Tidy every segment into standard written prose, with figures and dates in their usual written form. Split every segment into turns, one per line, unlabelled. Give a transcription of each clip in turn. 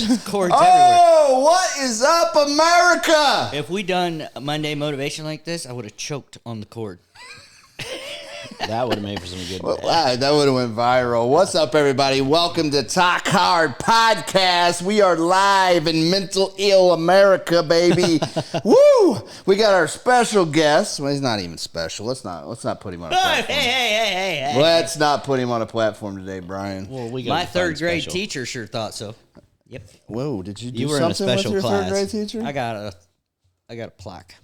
Cords everywhere.
Oh, what is up, America?
If we done Monday motivation like this, I would have choked on the cord.
That would have made for some good.
Wow, that would have went viral. What's up, everybody? Welcome to Talk Hard Podcast. We are live in Mental Ill America, baby. Woo! We got our special guest. Well, he's not even special. Let's not put him on a platform.
Hey.
Let's not put him on a platform today, Brian.
Well, we got
My third grade teacher sure thought so. Yep.
Whoa, did you do
You were in a
something
special
with your
class.
third grade teacher?
I got a plaque.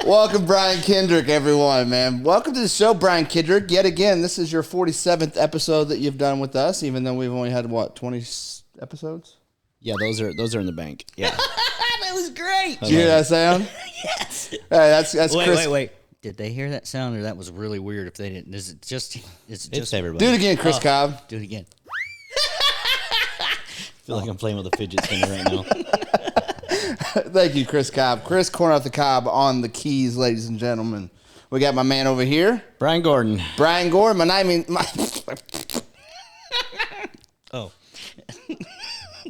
Welcome, Brian Kendrick, everyone, man. Welcome to the show, Brian Kendrick. Yet again, this is your 47th episode that you've done with us, even though we've only had, 20 episodes?
Yeah, those are in the bank. Yeah.
That was great.
Did you hear that sound?
Yes.
Hey, that's Chris.
Wait. Did they hear that sound, or that was really weird? If they didn't, is it just?
It's everybody.
Do it again, Chris Cobb.
Do it again.
I feel like I'm playing with a fidget spinner right now.
Thank you, Chris Cobb. Chris Corn off the Cobb on the keys, ladies and gentlemen. We got my man over here,
Brian Gordon.
Brian Gore.
Oh,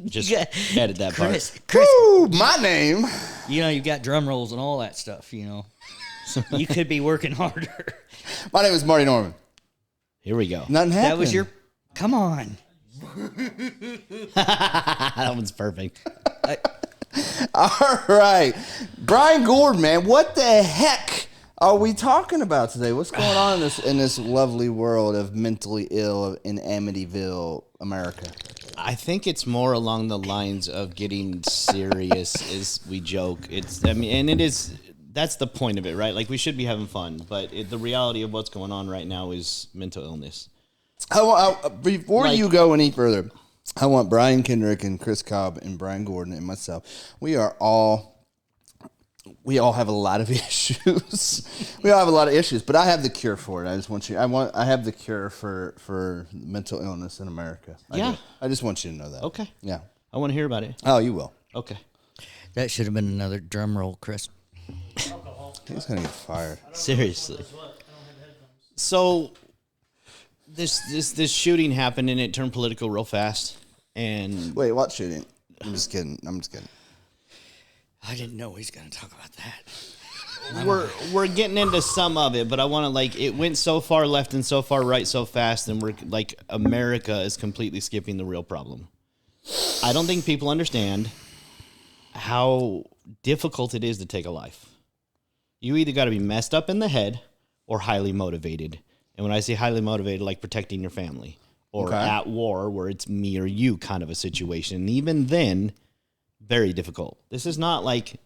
Just
Yeah.
edit that part.
Chris.
Woo, my name.
You know you got drum rolls and all that stuff. You know, you could be working harder.
My name is Marty Norman.
Here we go.
Nothing happened.
That was your. Come on.
That one's perfect.
All right. Brian Gordon, man, what the heck are we talking about today? What's going on in this lovely world of mentally ill in Amityville, America?
I think it's more along the lines of getting serious as we joke. That's the point of it, right? Like, we should be having fun, but the reality of what's going on right now is mental illness.
Before you go any further, I want Brian Kendrick and Chris Cobb and Brian Gordon and myself. We all have a lot of issues. We all have a lot of issues, but I have the cure for it. I have the cure for mental illness in America.
Yeah.
I just want you to know that.
Okay.
Yeah.
I want to hear about it.
Oh, you will.
Okay.
That should have been another drum roll, Chris.
He's gonna get fired.
Seriously. So this shooting happened and it turned political real fast. And
Wait, what shooting? I'm just kidding.
I didn't know he's going to talk about that.
we're getting into some of it, but I want to, it went so far left and so far right so fast, and we're America is completely skipping the real problem. I don't think people understand how difficult it is to take a life. You either got to be messed up in the head or highly motivated. And when I say highly motivated, like protecting your family or at war where it's me or you kind of a situation. And even then, very difficult. This is not like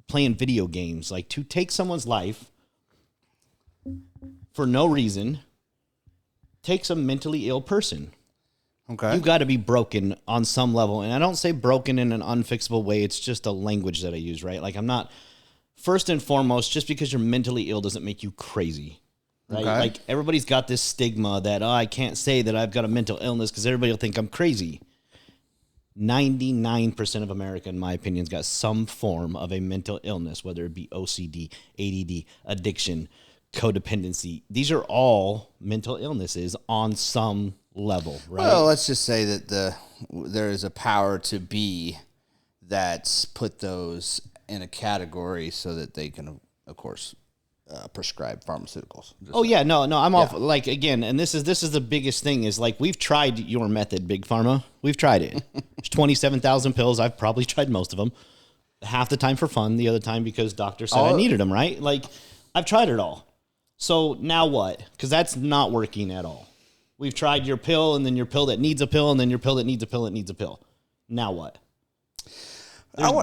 playing video games. Like, to take someone's life for no reason takes a mentally ill person.
Okay.
You got to be broken on some level. And I don't say broken in an unfixable way. It's just a language that I use, right? Like, I'm not, first and foremost, just because you're mentally ill doesn't make you crazy. Right?
Okay.
Like, everybody's got this stigma that, I can't say that I've got a mental illness because everybody will think I'm crazy. 99% of America, in my opinion, has got some form of a mental illness, whether it be OCD, ADD, addiction, codependency. These are all mental illnesses on some level, right?
Well, let's just say that there is a power to be that's put those in a category so that they can, of course, prescribe pharmaceuticals.
I'm off. Like, again, and this is the biggest thing is, like, we've tried your method, Big Pharma. We've tried it. There's 27,000 pills. I've probably tried most of them. Half the time for fun, the other time because doctor said I needed them, right? Like, I've tried it all. So now what? Because that's not working at all. We've tried your pill, and then your pill that needs a pill, and then your pill that needs a pill that needs a pill. Now what?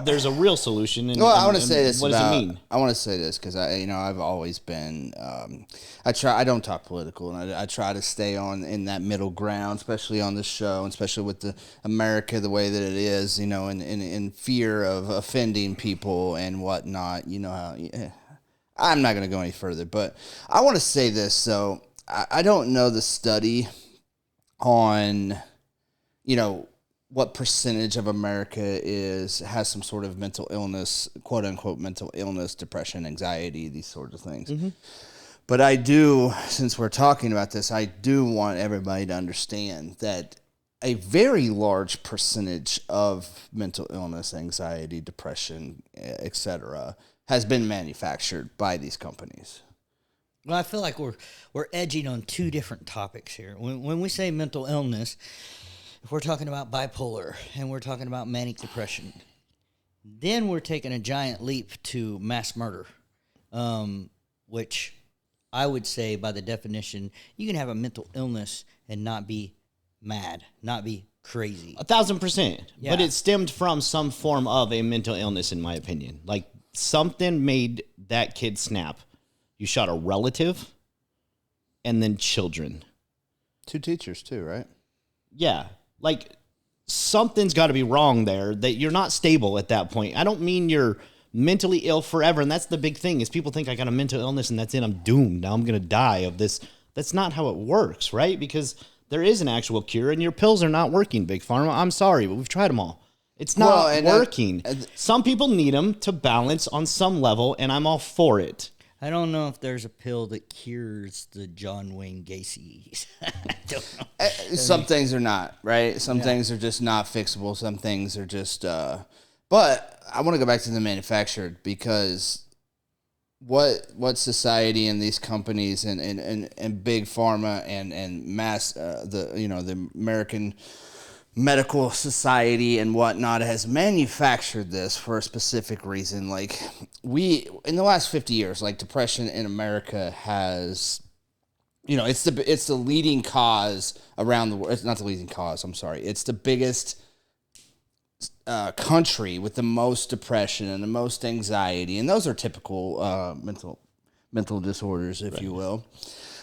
There's a real solution. And,
I want to say this.
What does it mean?
I want to say this because I've always been. I don't talk political, and I try to stay in that middle ground, especially on this show, and especially with the America the way that it is. In fear of offending people and whatnot. I'm not going to go any further, but I want to say this. So I don't know the study on, what percentage of America has some sort of mental illness, quote unquote mental illness, depression, anxiety, these sorts of things. But I do, since we're talking about this, I do want everybody to understand that a very large percentage of mental illness, anxiety, depression, etc., has been manufactured by these companies.
Well, I feel like we're edging on two different topics here. When we say mental illness, if we're talking about bipolar and we're talking about manic depression, then we're taking a giant leap to mass murder, which I would say by the definition, you can have a mental illness and not be mad, not be crazy.
1,000%.
Yeah.
But it stemmed from some form of a mental illness, in my opinion. Like something made that kid snap. You shot a relative and then children.
2 teachers too, right?
Yeah. Like something's got to be wrong there, that you're not stable at that point. I don't mean you're mentally ill forever. And that's the big thing is people think I got a mental illness and that's it. I'm doomed. Now I'm going to die of this. That's not how it works, right? Because there is an actual cure and your pills are not working, Big Pharma. I'm sorry, but we've tried them all. It's not working. Some people need them to balance on some level, and I'm all for it.
I don't know if there's a pill that cures the John Wayne Gacy. I don't know.
Some things are not, right? Some things are just not fixable. Some things are just... But I want to go back to the manufactured, because what society and these companies and big pharma and mass the American medical society and whatnot has manufactured this for a specific reason. Like in the last 50 years, like depression in America has, it's the leading cause around the world. It's not the leading cause. I'm sorry. It's the biggest country with the most depression and the most anxiety, and those are typical mental disorders, if you will.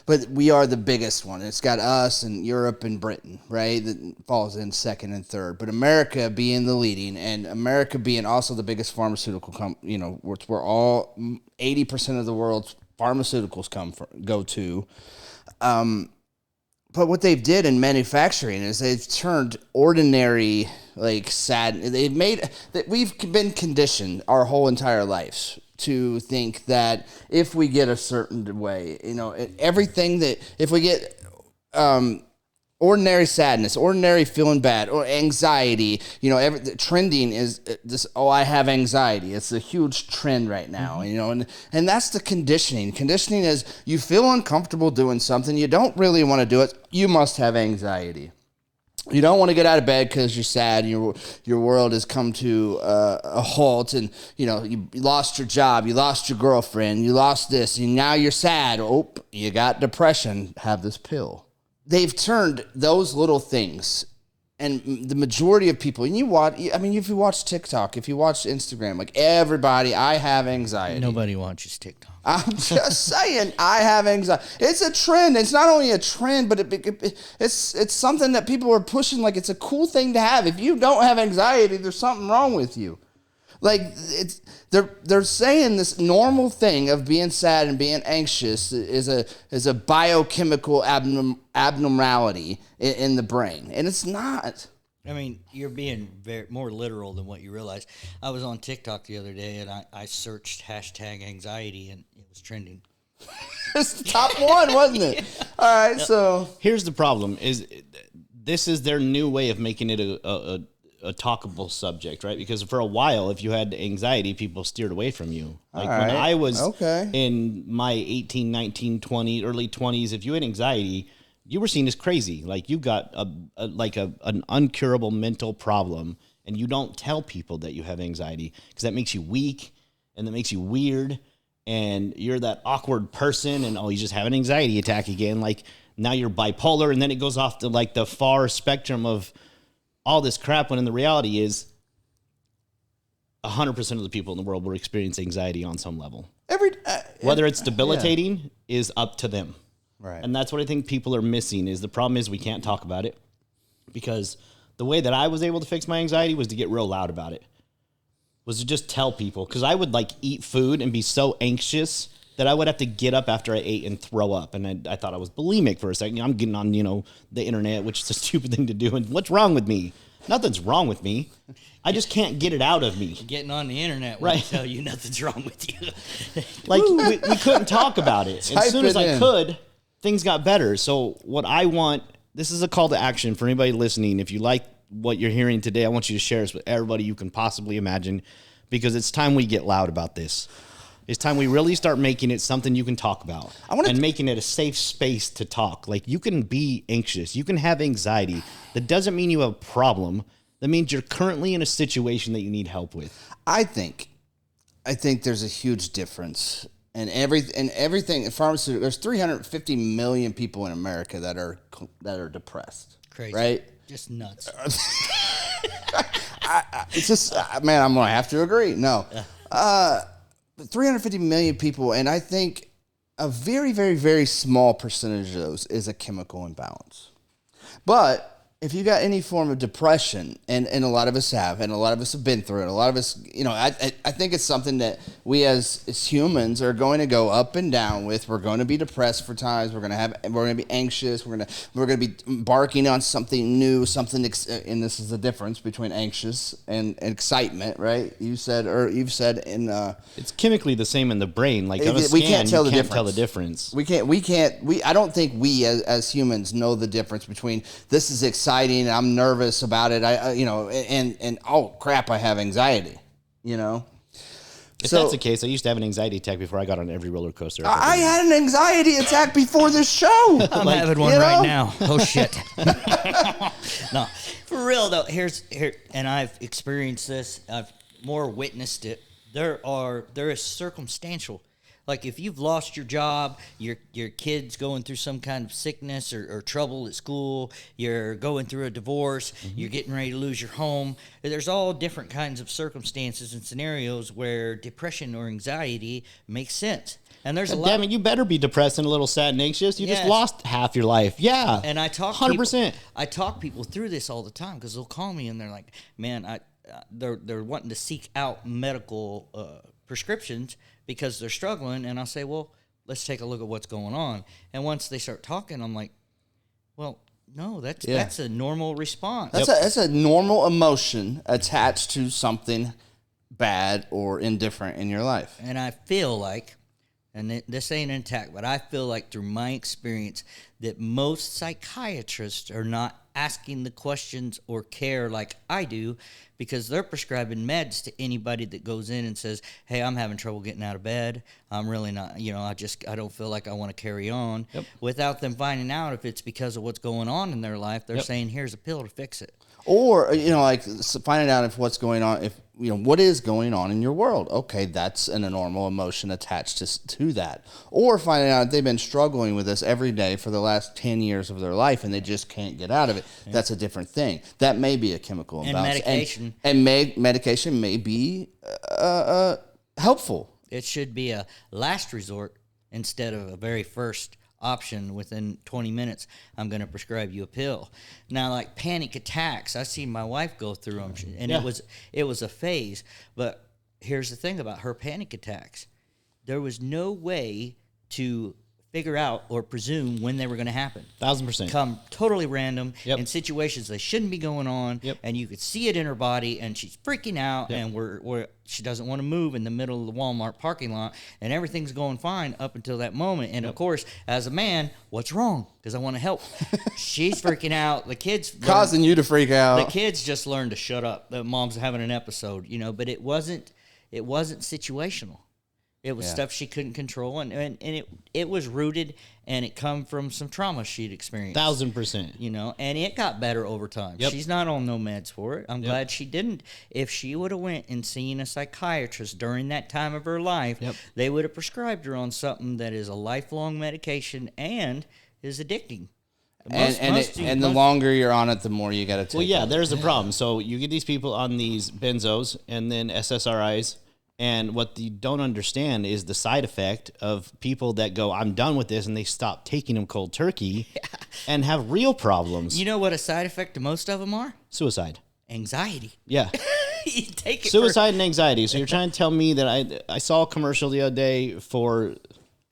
But we are the biggest one. It's got us and Europe and Britain, right? That falls in second and third. But America being the leading, and America being also the biggest pharmaceutical where all 80% of the world's pharmaceuticals go to. But what they've did in manufacturing is they've turned ordinary, sad. They've made that we've been conditioned our whole entire lives to think that if we get a certain way, everything that if we get ordinary sadness, ordinary feeling bad, or anxiety, trending is this. Oh, I have anxiety. It's a huge trend right now, and that's the conditioning. Conditioning is you feel uncomfortable doing something, you don't really want to do it. You must have anxiety. You don't want to get out of bed because you're sad and your world has come to a halt, and you lost your job, you lost your girlfriend, you lost this, and now you're sad. Oh, you got depression. Have this pill. They've turned those little things, and the majority of people, and if you watch TikTok, if you watch Instagram, like everybody, I have anxiety.
Nobody watches TikTok.
I'm just saying, I have anxiety. It's a trend. It's not only a trend, but it's something that people are pushing like it's a cool thing to have. If you don't have anxiety, there's something wrong with you. Like they're saying this normal thing of being sad and being anxious is a biochemical abnormality in the brain, and it's not.
I mean, you're being more literal than what you realize. I was on TikTok the other day, and I searched hashtag anxiety, and it was trending.
It's the top one, wasn't it? All right, so
here's the problem: this is their new way of making it a talkable subject, right? Because for a while, if you had anxiety, people steered away from you. Like when I was in my 18, 19, 20, early 20s, if you had anxiety, you were seen as crazy. Like you got an uncurable mental problem, and you don't tell people that you have anxiety because that makes you weak and that makes you weird, and you're that awkward person, and you just have an anxiety attack again. Like now you're bipolar, and then it goes off to like the far spectrum of all this crap, when in the reality is 100% of the people in the world will experience anxiety on some level. Whether it's debilitating is up to them.
Right.
And that's what I think people are missing. Is the problem is we can't talk about it, because the way that I was able to fix my anxiety was to get real loud about it, was to just tell people, because I would eat food and be so anxious that I would have to get up after I ate and throw up. And I thought I was bulimic for a second. I'm getting on, the internet, which is a stupid thing to do. And what's wrong with me? Nothing's wrong with me. I just can't get it out of me.
Getting on the internet will
Right.
tell you nothing's wrong with you.
Like, we couldn't talk about it.
Type
As soon as
it
I
in.
could, things got better. So what I want, this is a call to action for anybody listening. If you like what you're hearing today, I want you to share this with everybody you can possibly imagine, because it's time we get loud about this. It's time we really start making it something you can talk about and making it a safe space to talk. Like, you can be anxious. You can have anxiety. That doesn't mean you have a problem. That means you're currently in a situation that you need help with.
I think there's a huge difference in everything. Pharmaceutical. There's 350 million people in America that are depressed.
Crazy.
Right?
Just nuts.
It's just, man, I'm gonna have to agree. No, 350 million people, and I think a very, very, very small percentage of those is a chemical imbalance. But if you got any form of depression, and a lot of us have, and a lot of us have been through it, a lot of us, I think it's something that we as humans are going to go up and down with. We're going to be depressed for times. We're going to be anxious. We're going to be embarking on something new, and this is the difference between anxious and excitement, right? You've said in
It's chemically the same in the brain. Like, on a
we
scan,
can't tell
you
the
can't
difference.
tell the difference.
I don't think we as humans know the difference between this is exciting, I'm nervous about it, and oh crap, I have anxiety,
If that's the case, I used to have an anxiety attack before I got on every roller coaster.
I had an anxiety attack before this show.
I'm having one right now. Oh shit. No, for real though. And I've experienced this. I've more witnessed it. There is circumstantial. Like, if you've lost your job, your kid's going through some kind of sickness or trouble at school, you're going through a divorce, you're getting ready to lose your home. There's all different kinds of circumstances and scenarios where depression or anxiety makes sense. And there's a lot.
Damn it, you better be depressed and a little sad and anxious. You just
Yes.
lost half your life. Yeah.
And I talk
100%.
I talk people through this all the time, because they'll call me and they're like, "Man, they're wanting to seek out medical prescriptions because they're struggling." And I'll say, "Well, let's take a look at what's going on." And once they start talking, I'm like, "Well, no, that's a normal response."
That's a normal emotion attached to something bad or indifferent in your life.
And I feel like, and this ain't an attack, but I feel like through my experience that most psychiatrists are not asking the questions or care like I do, because they're prescribing meds to anybody that goes in and says, "Hey, I'm having trouble getting out of bed. I'm really not, I don't feel like I want to carry on."
Yep.
Without them finding out if it's because of what's going on in their life. They're
Yep.
saying, "Here's a pill to fix it."
Or, finding out if what's going on, what is going on in your world. Okay, that's a normal emotion attached to that. Or finding out they've been struggling with this every day for the last 10 years of their life and they just can't get out of it. Yeah. That's a different thing. That may be a chemical imbalance.
And medication.
And medication may be helpful.
It should be a last resort instead of a very first option. Within 20 minutes, I'm going to prescribe you a pill. Now, like panic attacks, I see my wife go through them, and it was a phase. But here's the thing about her panic attacks: there was no way to figure out or presume when they were going to happen.
1,000%.
Come totally random
Yep.
in situations they shouldn't be going on,
Yep.
and you could see it in her body, and she's freaking out,
Yep.
and she doesn't want to move in the middle of the Walmart parking lot, and everything's going fine up until that moment. And of course, as a man, what's wrong? Because I want to help. She's freaking out. The kids
Causing you to freak out.
The kids just learned to shut up. The mom's having an episode, but it wasn't situational. It was stuff she couldn't control, and it was rooted, and it come from some trauma she'd experienced.
1,000%.
And it got better over time.
Yep.
She's not on no meds for it. I'm glad she didn't. If she would have went and seen a psychiatrist during that time of her life, they would have prescribed her on something that is a lifelong medication and is addicting.
And the longer you're on it, the more you got to take.
Well, yeah, there's a problem. So you get these people on these benzos and then SSRIs. And what you don't understand is the side effect of people that go, "I'm done with this," and they stop taking them cold turkey and have real problems.
You know what a side effect to most of them are?
Suicide.
Anxiety.
Yeah.
You take it
Suicide and anxiety. So you're trying to tell me that I saw a commercial the other day for...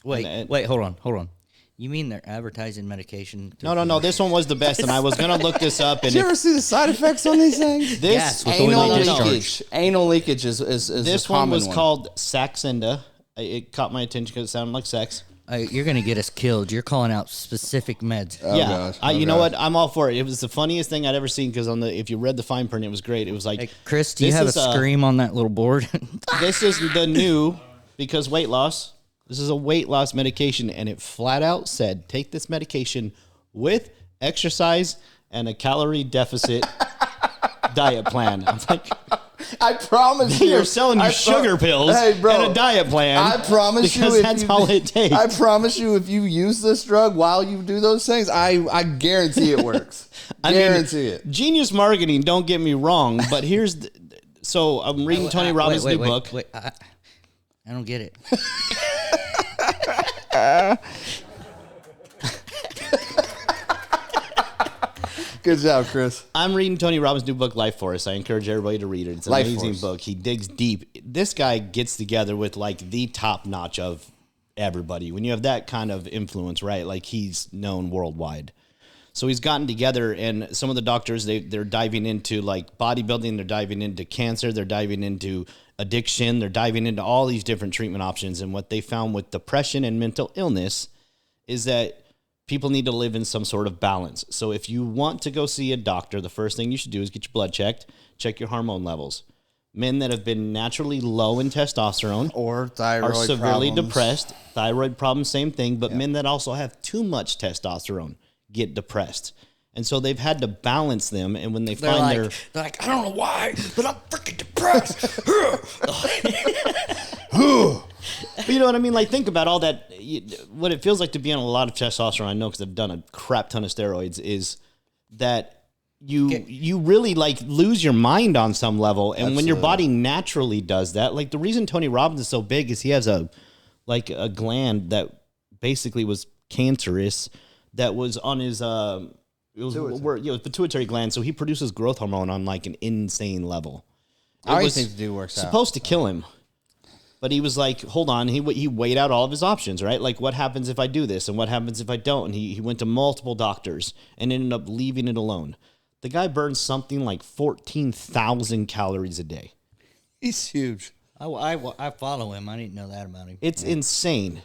Wait, hold on. You mean they're advertising medication?
No. This one was the best, and I was gonna look this up. And
Did you ever see the side effects on these things?
this
Yes, with
Anal
oily discharge.
leakage. Anal leakage is
this
a common
one was called Saxenda. It caught my attention because it sounded like sex.
You're gonna get us killed. You're calling out specific meds.
Yeah,
gosh.
you know what? I'm all for it. It was the funniest thing I'd ever seen because if you read the fine print, it was great. It was like,
Hey, Chris, do you
this
have a
is,
scream on that little board?
this is the new because weight loss. This is a weight loss medication, and it flat out said take this medication with exercise and a calorie deficit diet plan. I'm like,
I promise you.
they're selling you sugar pills
Hey, bro,
and a diet plan.
I promise you.
because
if
that's
you-
all it takes.
I promise you, if you use this drug while you do those things, I guarantee it works. Guarantee it.
Genius marketing. Don't get me wrong, but here's so I'm reading Tony Robbins' new book.
Wait, I don't get it.
Good job, Chris.
I'm reading Tony Robbins' new book, Life Force. I encourage everybody to read it. It's an
Life
amazing
Force.
book. He digs deep. This guy gets together with like the top notch of everybody. When you have that kind of influence, right? Like he's known worldwide. So he's gotten together, and some of the doctors they're diving into like bodybuilding. They're diving into cancer. They're diving into addiction. They're diving into all these different treatment options. And what they found with depression and mental illness is that people need to live in some sort of balance. So if you want to go see a doctor, the first thing you should do is get your blood checked, check your hormone levels. Men that have been naturally low in testosterone
Or thyroid
are severely
problems.
depressed. Thyroid problems, same thing. But men that also have too much testosterone get depressed. And so they've had to balance them. And when they
They're
find
they're like, I don't know why, but I'm freaking depressed.
But you know what I mean? Like, think about all that. What it feels like to be on a lot of testosterone, I know because I've done a crap ton of steroids, is that you really like lose your mind on some level. And when your body naturally does that, like the reason Tony Robbins is so big is he has a gland that basically was cancerous that was on his pituitary gland. So he produces growth hormone on like an insane level.
I
was
think the dude works out.
supposed to kill him. But he was like, hold on. He weighed out all of his options, right? Like, what happens if I do this? And what happens if I don't? And he went to multiple doctors and ended up leaving it alone. The guy burns something like 14,000 calories a day.
He's huge.
I follow him. I didn't know that about him.
It's insane.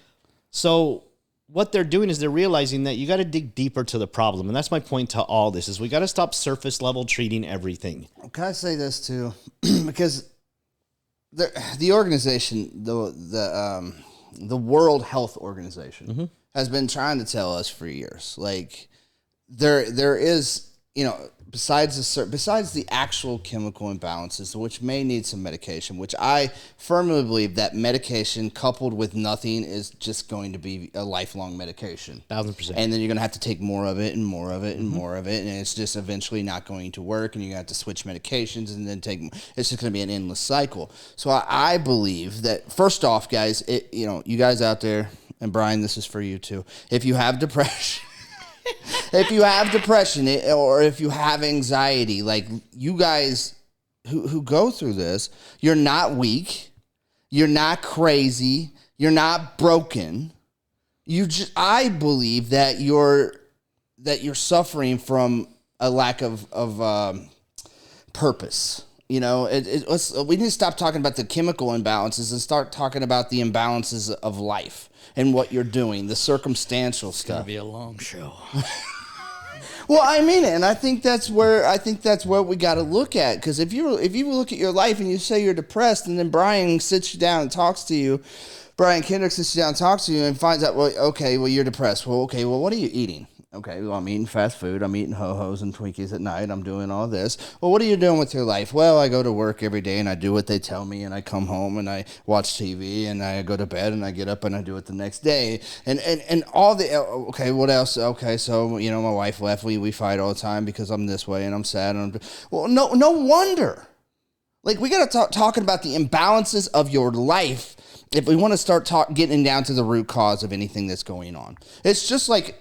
So what they're doing is they're realizing that you got to dig deeper to the problem. And that's my point to all this is we got to stop surface level treating everything.
Can I say this too? Because the organization, the World Health Organization, has been trying to tell us for years. Like there is, besides the actual chemical imbalances, which may need some medication, which I firmly believe that medication coupled with nothing is just going to be a lifelong medication.
1,000%.
And then you're going to have to take more of it and more of it and more of it. And it's just eventually not going to work. And you're going to have to switch medications and then it's just going to be an endless cycle. So I believe that, first off, guys, you guys out there, and Brian, this is for you too. If you have depression, or if you have anxiety, like you guys who go through this, you're not weak. You're not crazy. You're not broken. I believe that you're suffering from a lack of purpose. We need to stop talking about the chemical imbalances and start talking about the imbalances of life and what you're doing, the circumstantial stuff.
It'll be a long show.
Well, I mean it, and I think that's where we got to look at. Because if you look at your life and you say you're depressed, and then Brian sits you down and talks to you, Brian Kendrick sits you down and talks to you and finds out, you're depressed. What are you eating? Okay, well, I'm eating fast food. I'm eating Ho-Hos and Twinkies at night. I'm doing all this. Well, what are you doing with your life? Well, I go to work every day and I do what they tell me, and I come home and I watch TV and I go to bed and I get up and I do it the next day. And all the, okay, what else? Okay, so, my wife left. We fight all the time because I'm this way and I'm sad. Well, no wonder. Like, we got to talking about the imbalances of your life if we want to start getting down to the root cause of anything that's going on. It's just like,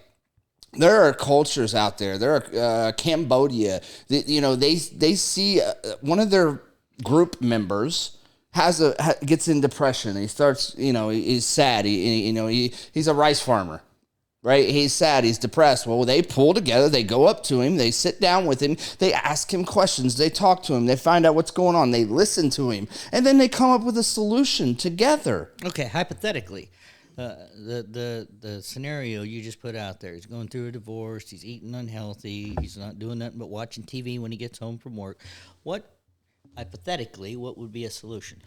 there are cultures out there. There are Cambodia. They see one of their group members gets in depression. He starts, he's sad. He's a rice farmer, right? He's sad. He's depressed. Well, they pull together. They go up to him. They sit down with him. They ask him questions. They talk to him. They find out what's going on. They listen to him. And then they come up with a solution together.
Okay, hypothetically, the scenario you just put out there, he's going through a divorce, he's eating unhealthy, he's not doing nothing but watching TV when he gets home from work. Hypothetically, what would be a solution?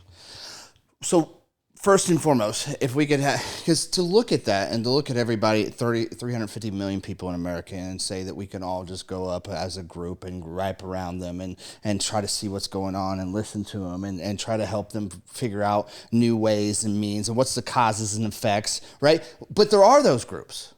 So first and foremost, if we could have, because to look at that and to look at everybody, 350 million people in America, and say that we can all just go up as a group and wrap around them and try to see what's going on and listen to them and try to help them figure out new ways and means and what's the causes and effects, right? But there are those groups.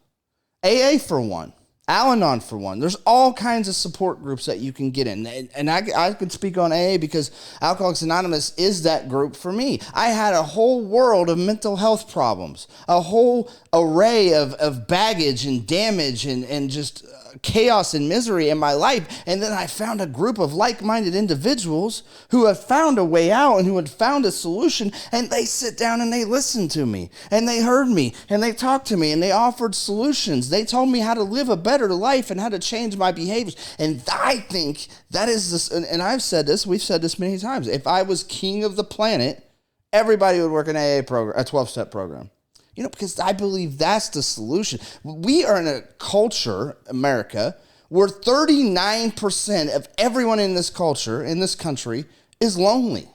AA for one. Al-Anon for one. There's all kinds of support groups that you can get in. And I could speak on AA because Alcoholics Anonymous is that group for me. I had a whole world of mental health problems, a whole array of baggage and damage and just chaos and misery in my life. And then I found a group of like-minded individuals who have found a way out and who had found a solution, and they sit down and they listen to me and they heard me and they talked to me and they offered solutions. They told me how to live a better life and how to change my behaviors. And I think that is this, and I've said this, we've said this many times. If I was king of the planet, everybody would work an AA program, a 12-step program. Because I believe that's the solution. We are in a culture, America, where 39% of everyone in this culture, in this country, is lonely.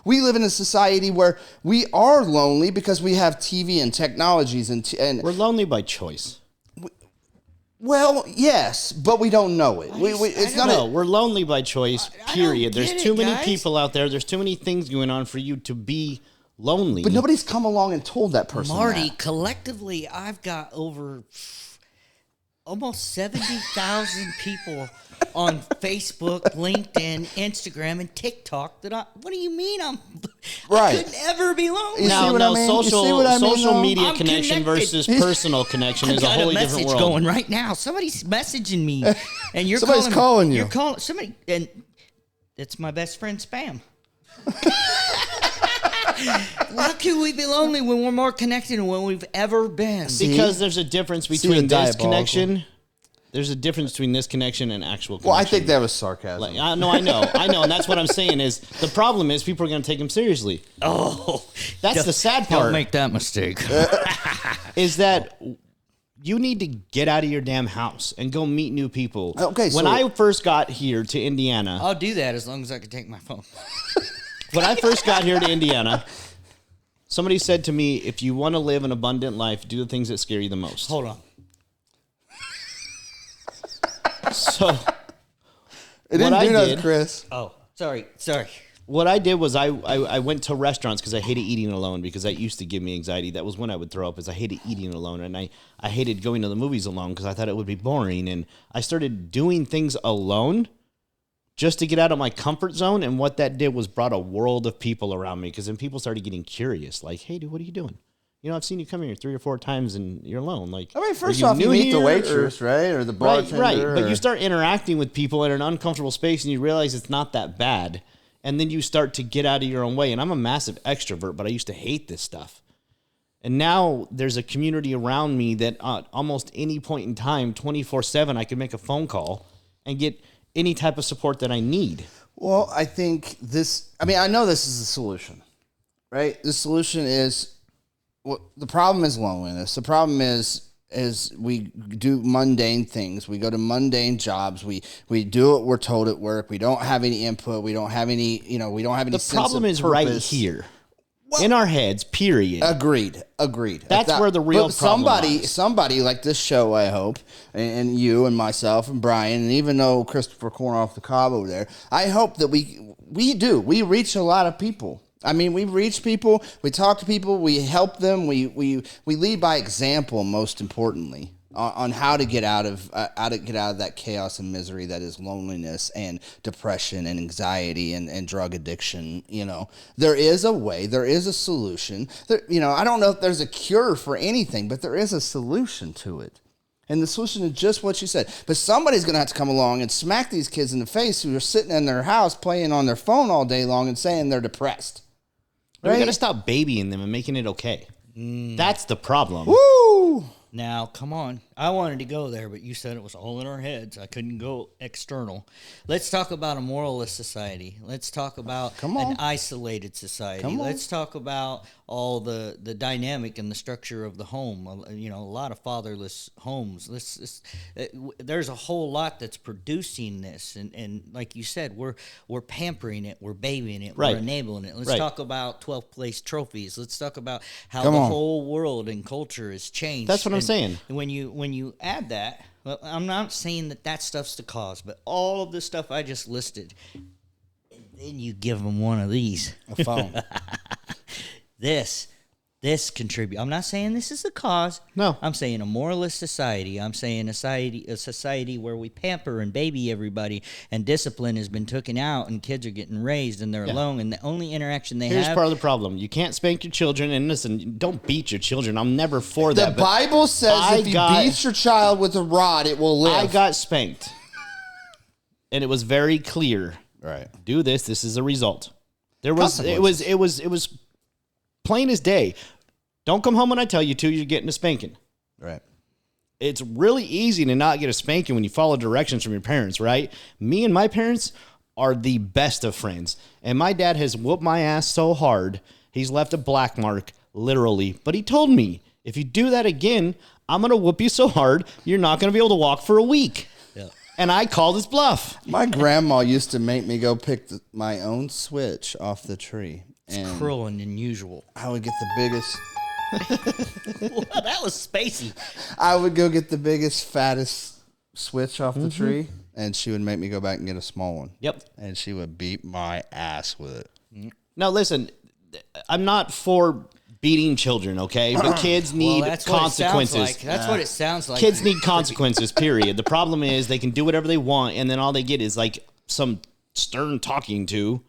We live in a society where we are lonely because we have TV and technologies and
We're lonely by choice.
Well, yes, but we don't know it. It's not.
No, we're lonely by choice, period.
I don't
There's
get
too
it,
many
guys.
people out there. There's too many things going on for you to be lonely.
But nobody's come along and told that person
Marty,
that.
collectively, I've got over almost 70,000 people on Facebook, LinkedIn, Instagram, and TikTok what do you mean I
Right.
could never be lonely?
You see
No,
what
no,
I mean? You see
social
what I mean,
social
though?
media
I'm
connection
connected.
versus personal connection is a
got
wholly
a
different
message
world.
going right now. Somebody's messaging me, and you're
Somebody's calling you.
You're calling somebody, and it's my best friend Spam. How can we be lonely when we're more connected than when we've ever been?
Because there's a difference
the
between this
diabolical.
connection. There's a difference between this connection and actual connection.
Well, I think that was sarcasm.
No, I know, and that's what I'm saying is the problem is people are going to take him seriously.
Oh,
That's the sad part.
Don't make that mistake.
Is that you need to get out of your damn house and go meet new people.
Okay,
when
so-
I first got here to Indiana,
I'll do that as long as I can take my phone.
when I first got here to Indiana, somebody said to me, if you want to live an abundant life, do the things that scare you the most.
Hold on.
So
it didn't
what I
do that,
did-
Chris.
Oh, sorry.
what I did was I went to restaurants because I hated eating alone because that used to give me anxiety. That was when I would throw up, is I hated eating alone. And I hated going to the movies alone because I thought it would be boring. And I started doing things alone just to get out of my comfort zone. And what that did was brought a world of people around me because then people started getting curious. Like, hey, dude, what are you doing? I've seen you come here 3 or 4 times and you're alone. Like,
I mean,
are
first
you
off, you
new
meet the
here,
waitress, right? Or the bartender.
Right. But
or-
you start interacting with people in an uncomfortable space and you realize it's not that bad. And then you start to get out of your own way. And I'm a massive extrovert, but I used to hate this stuff. And now there's a community around me that at almost any point in time, 24/7, I can make a phone call and get any type of support that I need.
Well, I think I know this is the solution, right? The solution is, the problem is loneliness. The problem is we do mundane things. We go to mundane jobs. We do what we're told at work. We don't have any input. We don't have any, we don't have any
The
sense
problem
of
is right
purpose.
here. In our heads, period.
Agreed.
That's where the real
but
problem lies.
somebody like this show, I hope, and you and myself and Brian, and even though Christopher Corn off the cob over there, I hope that we reach a lot of people. I mean, we reach people, we talk to people, we help them, we lead by example, most importantly, on how to get out of that chaos and misery that is loneliness and depression and anxiety and drug addiction. There is a way, there is a solution. I don't know if there's a cure for anything, but there is a solution to it. And the solution is just what you said. But somebody's going to have to come along and smack these kids in the face who are sitting in their house playing on their phone all day long and saying they're depressed.
We got to stop babying them and making it okay. That's the problem.
Woo!
Now, come on. I wanted to go there, but you said it was all in our heads. I couldn't go external. Let's talk about a moralist society. Let's talk about an isolated society. Let's talk about all the dynamic and the structure of the home. You know, a lot of fatherless homes. There's a whole lot that's producing this, and like you said, we're pampering it, we're babying it,
Right.
we're enabling it. Let's
Right.
talk about 12th place trophies. Let's talk about how the whole world and culture has changed.
That's what I'm saying.
And when you add that, well, I'm not saying that stuff's the cause, but all of the stuff I just listed, and then you give them one of these.
A phone.
This contribute. I'm not saying this is the cause.
No.
I'm saying a moralist society. I'm saying a society where we pamper and baby everybody, and discipline has been taken out, and kids are getting raised, and they're alone, and the only interaction
Here's
have.
part of the problem. You can't spank your children, and listen, don't beat your children. I'm never for
The
that. but
Bible says
I
if you
got-
beat your child with a rod, it will live.
I got spanked, and it was very clear.
right.
Do this. This is a result. It was plain as day. Don't come home when I tell you to. You're getting a spanking.
Right.
It's really easy to not get a spanking when you follow directions from your parents, right? Me and my parents are the best of friends. And my dad has whooped my ass so hard, he's left a black mark, literally. But he told me, if you do that again, I'm going to whoop you so hard, you're not going to be able to walk for a week.
Yeah.
And I called his bluff.
My grandma used to make me go pick my own switch off the tree. And
Cruel and unusual.
I would get the biggest.
That was spacey.
I would go get the biggest, fattest switch off the tree, and she would make me go back and get a small one.
Yep.
And she would beat my ass with it.
Now, listen, I'm not for beating children, okay? But kids need
That's
consequences.
What it sounds like. That's what it sounds like.
Kids need consequences, period. The problem is they can do whatever they want, and then all they get is like some stern talking to.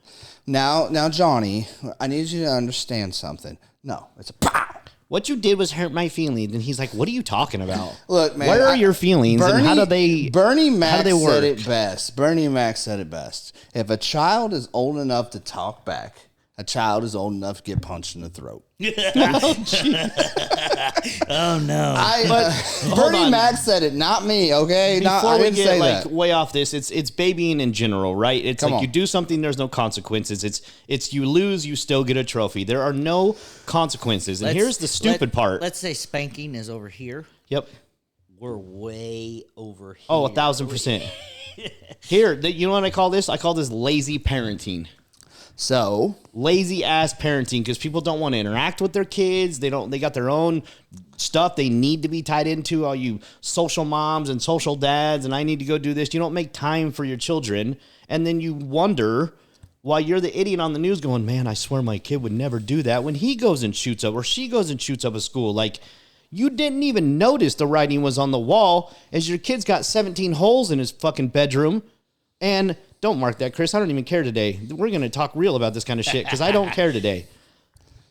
Now, Johnny, I need you to understand something. No, it's a pow.
What you did was hurt my feelings. And he's like, what are you talking about?
Look, man.
Where are your feelings and how do they
Bernie Mac
how do they
said
work?
it best. Bernie Mac said it best. If a child is old enough to talk back, a child is old enough to get punched in the throat.
Oh no!
Bernie
on.
Mac said it, not me. Okay,
Before
I
we
didn't
get
say
like
that.
way off this, it's babying in general, right? It's
Come
like
on.
you do something, there's no consequences. It's you lose, you still get a trophy. There are no consequences. And here's the stupid part.
Let's say spanking is over here.
Yep.
We're way over here.
Oh, 1,000%. Here, you know what I call this? I call this lazy parenting.
So,
Lazy ass parenting because people don't want to interact with their kids. They got their own stuff they need to be tied into. All you social moms and social dads, and I need to go do this. You don't make time for your children, and then you wonder why you're the idiot on the news going, man, I swear my kid would never do that when he goes and shoots up or she goes and shoots up a school. Like, you didn't even notice the writing was on the wall as your kid's got 17 holes in his fucking bedroom. And don't mark that, Chris. I don't even care today. We're going to talk real about this kind of shit because I don't care today.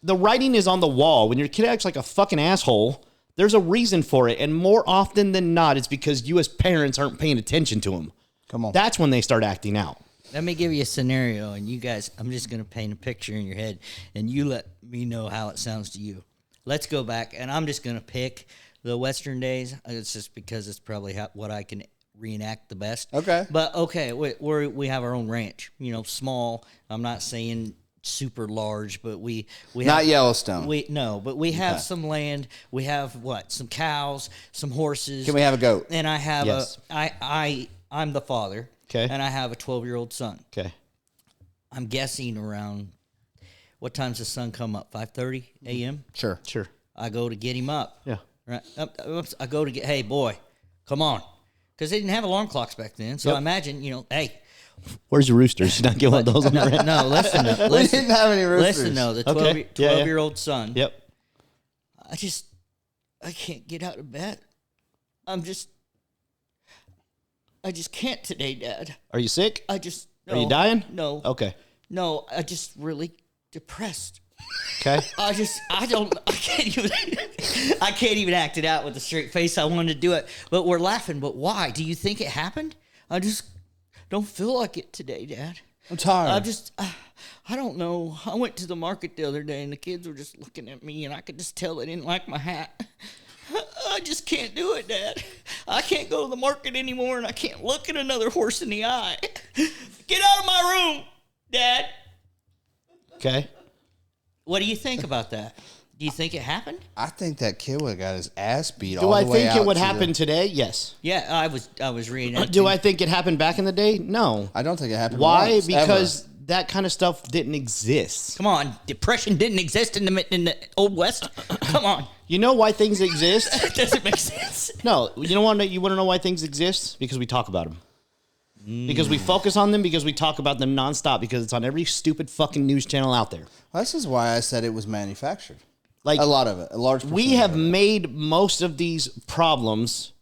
The writing is on the wall. When your kid acts like a fucking asshole, there's a reason for it. And more often than not, it's because you as parents aren't paying attention to them.
come on.
That's when they start acting out.
Let me give you a scenario, and you guys, I'm just going to paint a picture in your head, and you let me know how it sounds to you. Let's go back, and I'm just going to pick the Western days. It's just because it's probably what I can reenact the best.
Okay.
But, okay, we have our own ranch, small. I'm not saying super large, but we
Not
have,
Yellowstone.
but we have some land. We have some cows, some horses.
Can we have a goat?
And I have
Yes.
I'm the father.
Okay.
And I have a 12-year-old son.
Okay.
I'm guessing around what time's the sun come up? 5:30 a.m.
Sure.
Sure.
I go to get him up.
Yeah.
Right. I go to get. Hey, boy, come on, because they didn't have alarm clocks back then. So
Yep.
I imagine, hey,
Where's your roosters? You not get one of those on the rent?
no, listen,
We didn't have any roosters.
listen, no, the
Okay.
12
Yeah, yeah.
year old son.
Yep.
I can't get out of bed. I just can't today, Dad.
Are you sick?
Are
you dying?
No.
Okay.
No, I just really depressed.
Okay.
I can't even act it out with a straight face. I wanted to do it, but we're laughing. But why? Do you think it happened? I just don't feel like it today, Dad.
I'm tired.
I don't know. I went to the market the other day, and the kids were just looking at me, and I could just tell they didn't like my hat. I just can't do it, Dad. I can't go to the market anymore, and I can't look at another horse in the eye. Get out of my room, Dad.
Okay.
What do you think about that? Do you think it happened?
I think that kid would have got his ass beat
Do
all
I
the way
think
out
it would
to
happen today? Yes.
Yeah, I was reading it.
Do I think it happened back in the day? No.
I don't think it happened.
Why?
once,
Because
ever.
that kind of stuff didn't exist.
Come on, depression didn't exist in the Old West. Come on.
You know why things exist?
That doesn't make sense.
No. You know what? You want to know why things exist? Because we talk about them. Because we focus on them, because we talk about them nonstop, because it's on every stupid fucking news channel out there.
This is why I said it was manufactured.
Like
A lot of it, a large.
we
percentage
have
of it.
made most of these problems.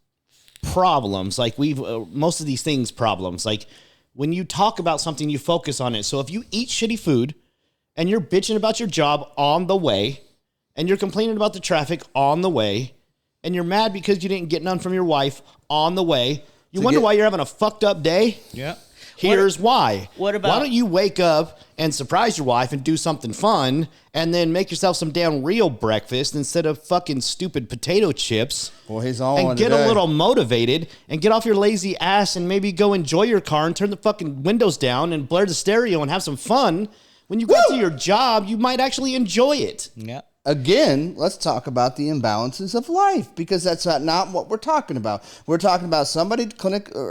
Like we've most of these things problems. Like when you talk about something, you focus on it. So if you eat shitty food and you're bitching about your job on the way, and you're complaining about the traffic on the way, and you're mad because you didn't get none from your wife on the way, you wonder why you're having a fucked up day?
Yeah.
Here's why.
what about-
Why don't you wake up and surprise your wife and do something fun and then make yourself some damn real breakfast instead of fucking stupid potato chips?
Well, he's on
And
one
get
today.
a little motivated and get off your lazy ass and maybe go enjoy your car and turn the fucking windows down and blare the stereo and have some fun. When you get to your job, you might actually enjoy it.
Yeah.
Again, let's talk about the imbalances of life, because that's not what we're talking about. We're talking about somebody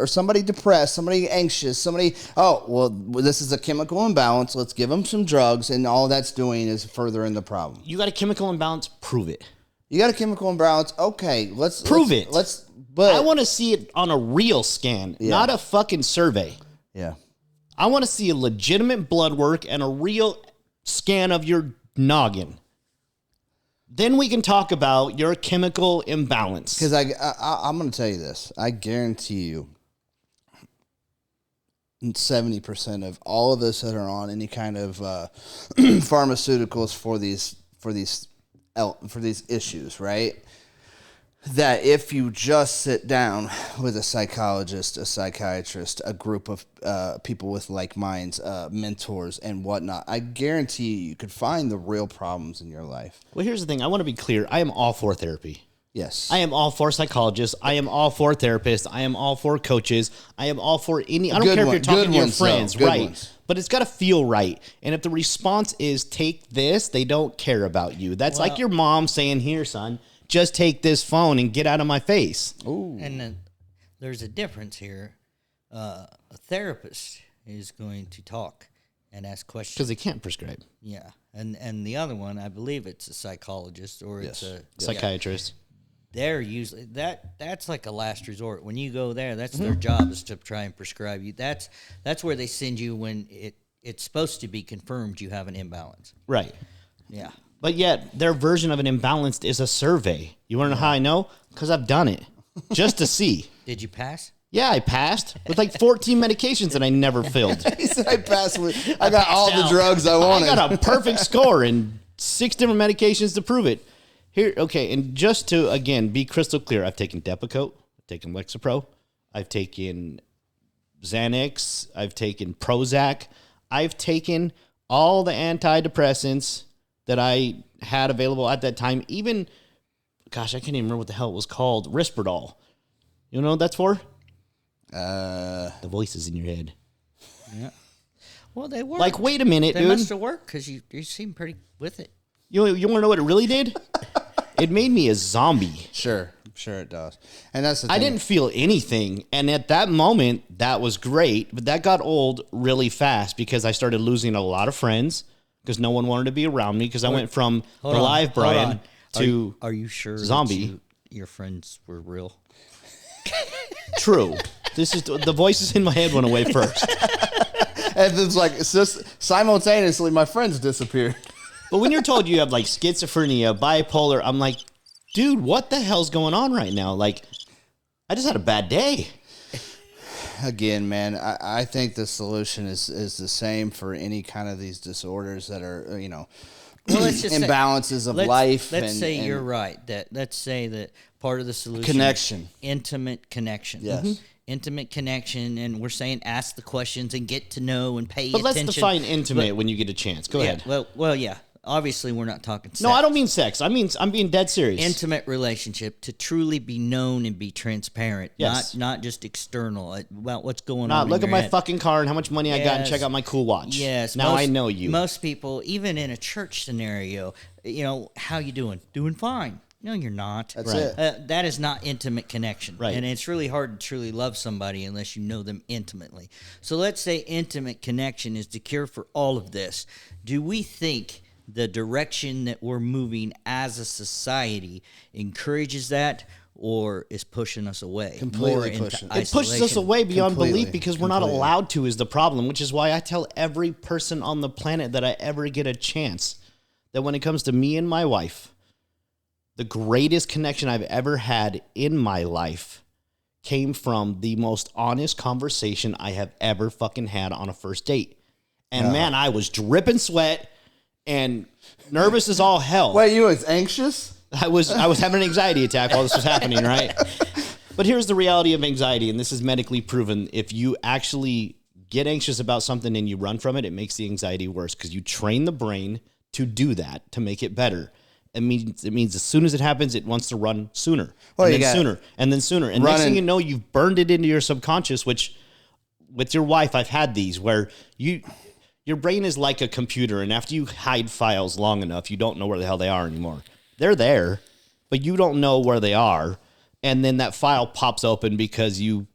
somebody depressed, somebody anxious, somebody, this is a chemical imbalance. Let's give them some drugs, and all that's doing is furthering the problem.
You got a chemical imbalance, prove it.
You got a chemical imbalance. Okay,
Prove it.
But
I want to see it on a real scan, not a fucking survey.
yeah.
I want to see a legitimate blood work and a real scan of your noggin. Then we can talk about your chemical imbalance.
Because I'm going to tell you this. I guarantee you 70% of all of us that are on any kind of pharmaceuticals for these issues, right? That if you just sit down with a psychologist, a psychiatrist, a group of people with like minds, mentors and whatnot, I guarantee you could find the real problems in your life.
Well, here's the thing. I want to be clear. I am all for therapy.
Yes.
I am all for psychologists. I am all for therapists. I am all for coaches. I am all for any. I don't
Good
care
one-
if you're talking
good
to your
ones, though.
friends,
Good
right?
ones.
But it's got to feel right. And if the response is take this, they don't care about you. That's like your mom saying, "Here, son, just take this phone and get out of my face."
Ooh.
And then there's a difference here. A therapist is going to talk and ask questions.
Because they can't prescribe.
Yeah. And the other one, I believe it's a psychologist or it's a
Psychiatrist.
They're usually that's like a last resort. When you go there, that's their job is to try and prescribe you. That's where they send you when it's supposed to be confirmed you have an imbalance.
Right.
Yeah.
But yet, their version of an imbalanced is a survey. You want to know how I know? Because I've done it. Just to see.
Did you pass?
Yeah, I passed with like 14 medications that I never filled.
He said I passed with. I got all the drugs I
I
wanted.
got a perfect score and 6 different medications to prove it. Here, okay, and just to, again, be crystal clear, I've taken Depakote, I've taken Lexapro, I've taken Xanax, I've taken Prozac, I've taken all the antidepressants that I had available at that time, even, gosh, I can't even remember what the hell it was called, Risperdal. You know what that's for? The voices in your head.
Yeah. Well, they work.
Like, wait a minute,
they
dude.
must have worked because you seem pretty with it.
You want to know what it really did? It made me a zombie.
Sure it does. And that's the thing.
I didn't feel anything. And at that moment, that was great. But that got old really fast because I started losing a lot of friends because no one wanted to be around me because I went from the
Hold on,
live
hold
Brian
on.
to
Are you sure that
zombie.
your friends were real?
true. This is the voices in my head went away first.
And it's like it's just simultaneously my friends disappeared.
But when you're told you have like schizophrenia, bipolar, I'm like, dude, what the hell's going on right now? Like, I just had a bad day.
Again, man, I think the solution is the same for any kind of these disorders that are,
Well, let's just
imbalances of life.
Let's
and,
say
and
you're right. Let's say that part of the solution
Connection.
intimate connection.
Yes. Mhm.
Intimate connection, and we're saying ask the questions and get to know and pay
But
attention.
let's define intimate when you get a chance. Go ahead.
Well, yeah. obviously we're not talking sex.
No, I don't mean sex. I'm being dead serious.
Intimate relationship, to truly be known and be transparent,
Yes.
not just external about what's going
Nah,
on.
look
in
at
your
my
head.
fucking car and how much money I got, and
Yes.
check out my cool watch.
Yes.
Now I know you.
Most people, even in a church scenario, how you doing? Doing fine. No, you're not.
That's it.
That is not intimate connection.
Right.
And it's really hard to truly love somebody unless you know them intimately. So let's say intimate connection is the cure for all of this. Do we think the direction that we're moving as a society encourages that, or is pushing us away?
Completely
more into
pushing.
It pushes us
isolation?
away beyond
Completely.
belief because we're not allowed to is the problem, which is why I tell every person on the planet that I ever get a chance that when it comes to me and my wife, the greatest connection I've ever had in my life came from the most honest conversation I have ever fucking had on a first date. And man, I was dripping sweat and nervous as all hell.
Wait, you was anxious?
I was having an anxiety attack while this was happening, right? But here's the reality of anxiety, and this is medically proven. If you actually get anxious about something and you run from it, it makes the anxiety worse because you train the brain to do that, to make it better. It means as soon as it happens, it wants to run sooner,
Well,
and
you
then
got
sooner, and then sooner. And next thing
running-
you know, you've burned it into your subconscious, which with your wife, I've had these where your brain is like a computer, and after you hide files long enough, you don't know where the hell they are anymore. They're there, but you don't know where they are. And then that file pops open because you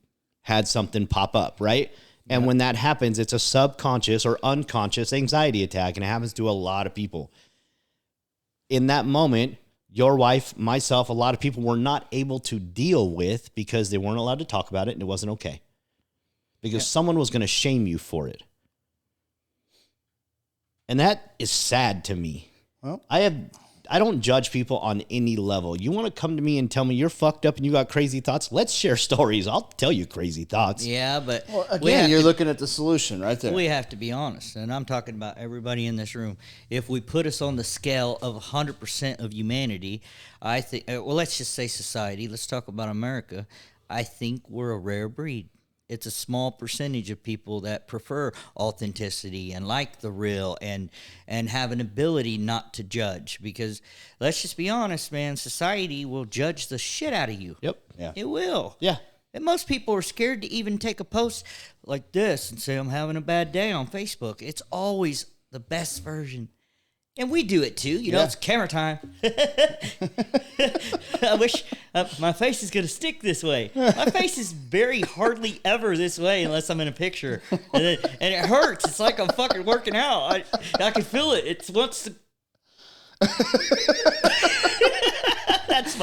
had something pop up, right? And when that happens, it's a subconscious or unconscious anxiety attack, and it happens to a lot of people. In that moment, your wife, myself, a lot of people were not able to deal with because they weren't allowed to talk about it, and it wasn't okay. Because someone was going to shame you for it. And that is sad to me.
Well,
I don't judge people on any level. You want to come to me and tell me you're fucked up and you got crazy thoughts? Let's share stories. I'll tell you crazy thoughts.
Yeah, but
Again, you're looking at the solution right there.
we have to be honest, and I'm talking about everybody in this room. If we put us on the scale of 100% of humanity, I think, let's just say society, let's talk about America, I think we're a rare breed. It's a small percentage of people that prefer authenticity and like the real and have an ability not to judge. Because let's just be honest, man, society will judge the shit out of you.
Yep.
Yeah.
It will.
Yeah.
And most people are scared to even take a post like this and say, I'm having a bad day on Facebook. It's always the best version. And we do it too. You know,
Yeah.
it's camera time. I wish my face is going to stick this way. My face is very hardly ever this way unless I'm in a picture. And it hurts. It's like I'm fucking working out. I can feel it. It wants to. That's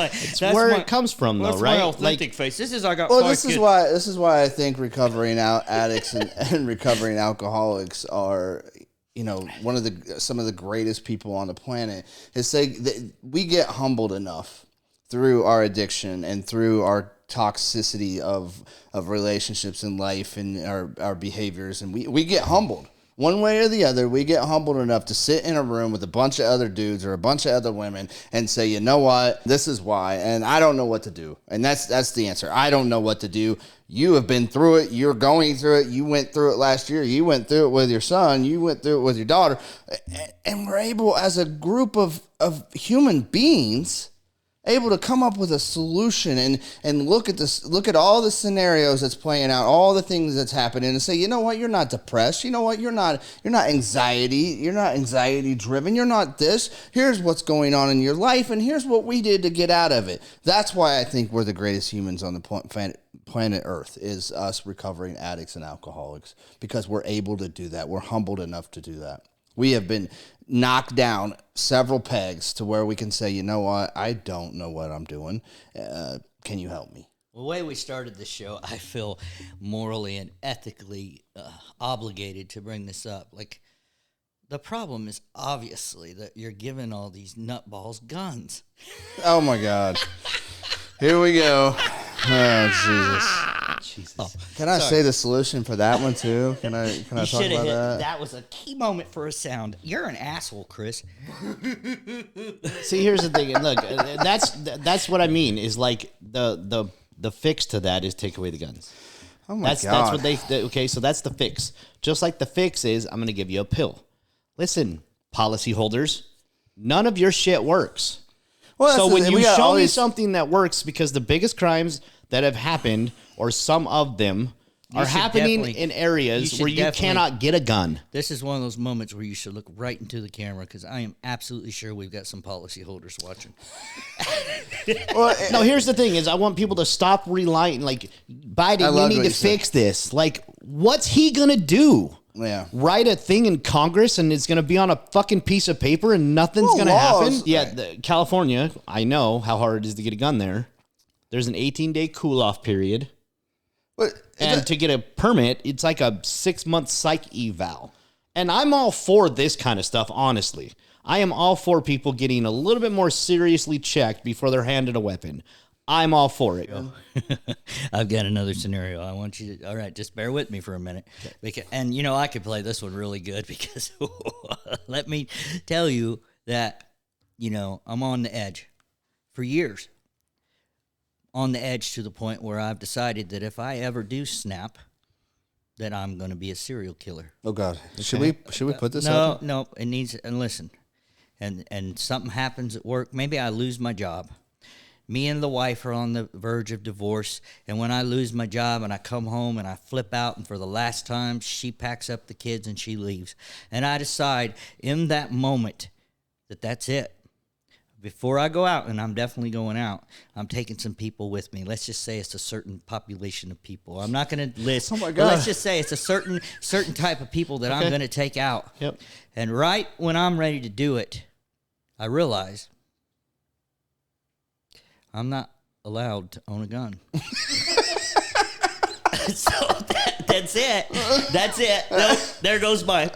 Where
my,
it comes from, though,
that's
right?
my authentic face. This is I got
Well,
five
this is
kids.
this is why I think recovering addicts and recovering alcoholics are, one of some of the greatest people on the planet. Is we get humbled enough through our addiction and through our toxicity of relationships in life and our behaviors, and we get humbled. One way or the other, we get humbled enough to sit in a room with a bunch of other dudes or a bunch of other women and say, you know what, this is why, and I don't know what to do. And that's the answer. I don't know what to do. You have been through it. You're going through it. You went through it last year. You went through it with your son. You went through it with your daughter. And we're able, as a group of human beings, able to come up with a solution and look at all the scenarios that's playing out, all the things that's happening, and say, you know what, you're not depressed. You know what, you're not anxiety driven. You're not this. Here's what's going on in your life, and here's what we did to get out of it. That's why I think we're the greatest humans on the planet Earth, is us recovering addicts and alcoholics, because we're able to do that. We're humbled enough to do that. We have been knocked down several pegs to where we can say, you know what, I don't know what I'm doing. Can you help me?
The way we started the show, I feel morally and ethically obligated to bring this up. Like, the problem is obviously that you're giving all these nutballs guns.
Oh, my God. Here we go. Oh, Jesus. Can I say the solution for that one, too? Can I talk about
Shoulda hit.
that?
That was a key moment for a sound. You're an asshole, Chris.
See, here's the thing. And look, that's what I mean. Is like the fix to that is take away the guns.
Oh, my God.
That's what okay. So that's the fix. Just like the fix is, I'm going to give you a pill. Listen, policyholders, none of your shit works.
Well,
So when you show me
these,
something that works, because the biggest crimes that have happened, or some of them, are
should
happening
definitely-
in areas
should
where you
definitely-
cannot get a gun.
This is one of those moments where you should look right into the camera because I am absolutely sure we've got some policyholders watching.
No, here's the thing: is I want people to stop relying. Like Biden, you
love
need
what
to
you said.
fix this. Like, what's he gonna do?
Yeah.
Write a thing in Congress and it's gonna be on a fucking piece of paper and nothing's
Well,
gonna happen.
laws-
Yeah, California. I know how hard it is to get a gun there. There's an 18-day cool-off period.
But
And to get a permit, it's like a 6-month psych eval. And I'm all for this kind of stuff, honestly. I am all for people getting a little bit more seriously checked before they're handed a weapon. I'm all for it.
I've got another scenario. I want you to, all right, just bear with me for a minute. Because, and, you know, I could play this one really good because let me tell you that, you know, I'm on the edge for years. On the edge to the point where I've decided that if I ever do snap, that I'm going to be a serial killer.
oh God, should we put this?
No,
out there?
no, it needs. And listen, and something happens at work. Maybe I lose my job. Me and the wife are on the verge of divorce, and when I lose my job and I come home and I flip out, and for the last time, she packs up the kids and she leaves, and I decide in that moment that that's it. Before I go out, and I'm definitely going out, I'm taking some people with me. Let's just say it's a certain population of people. I'm not going to list.
Oh my
but
God.
let's just say it's a certain type of people that I'm going to take out.
Yep.
And right when I'm ready to do it, I realize I'm not allowed to own a gun. So that's it. That's it. Nope, there goes my.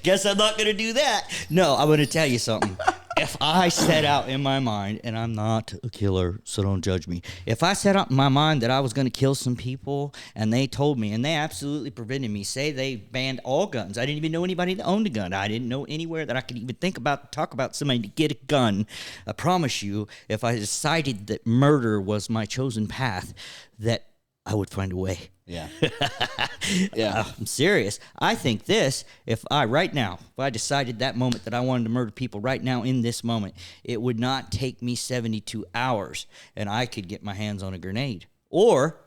Guess I'm not going to do that. No, I'm going to tell you something. If I set out in my mind, and I'm not a killer, so don't judge me. If I set out in my mind that I was going to kill some people, and they told me, and they absolutely prevented me, say they banned all guns. I didn't even know anybody that owned a gun. I didn't know anywhere that I could even talk about somebody to get a gun. I promise you, if I decided that murder was my chosen path, that I would find a way.
Yeah. Yeah.
I'm serious. I think this, if I decided that moment that I wanted to murder people right now in this moment, it would not take me 72 hours and I could get my hands on a grenade. Or,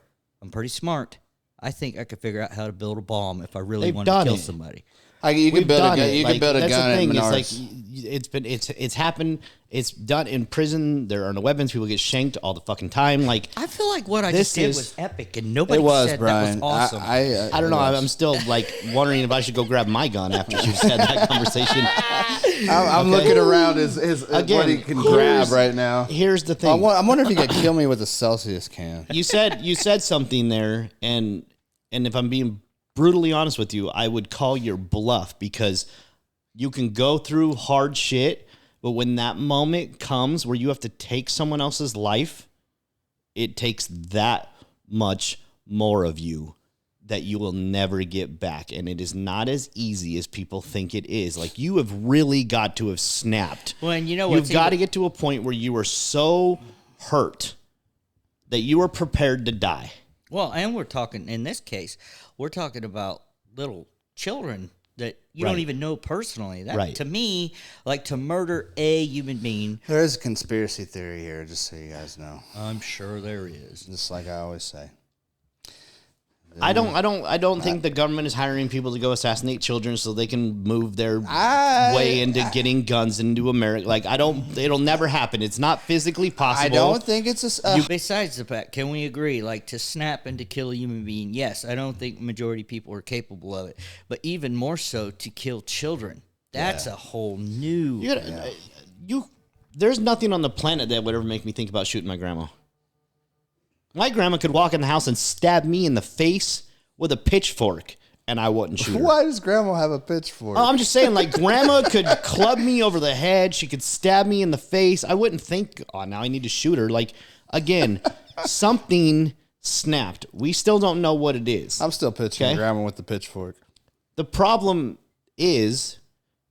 I'm pretty smart, I think I could figure out how to build a bomb if I really
They've
wanted to
done
kill
it.
somebody.
You can
We've
build a
done
gun.
it.
You
Like,
can build a
that's
gun
the
at
thing.
Menards.
It's like it's happened. It's done in prison. There are no weapons. People get shanked all the fucking time. Like
I feel like what I
This
just did
is-
was epic and nobody
It was,
said
Brian.
that was awesome.
I don't know.
it was.
I'm still like wondering if I should go grab my gun after you said that conversation.
I'm looking around his
Again,
what he can
here's-
grab right now.
Here's the thing.
I'm wondering if he could kill me with a Celsius can.
You said something there, and if I'm being brutally honest with you, I would call your bluff, because you can go through hard shit, but when that moment comes where you have to take someone else's life, it takes that much more of you that you will never get back. And it is not as easy as people think it is. Like, you have really got to have snapped.
Well, and you know
You've
what's
got to
even-
get to a point where you are so hurt that you are prepared to die.
Well, and we're talking, in this case, we're talking about little children that you
Right.
don't even know personally. That,
Right.
to me, like to murder a human being,
There is a conspiracy theory here, just so you guys know.
I'm sure there is.
Just like I always say.
I don't think the government is hiring people to go assassinate children so they can move their way into getting guns into America. Like, it'll never happen. It's not physically possible.
I don't think it's a.
Besides the fact, can we agree, like to snap and to kill a human being? Yes, I don't think majority of people are capable of it, but even more so to kill children. That's a whole new.
There's nothing on the planet that would ever make me think about shooting my grandma. My grandma could walk in the house and stab me in the face with a pitchfork, and I wouldn't shoot her.
Why does Grandma have a pitchfork?
Oh, I'm just saying, like, Grandma could club me over the head. She could stab me in the face. I wouldn't think, oh, now I need to shoot her. Like, again, something snapped. We still don't know what it is.
I'm still pitching
Okay.
Grandma with the pitchfork.
The problem is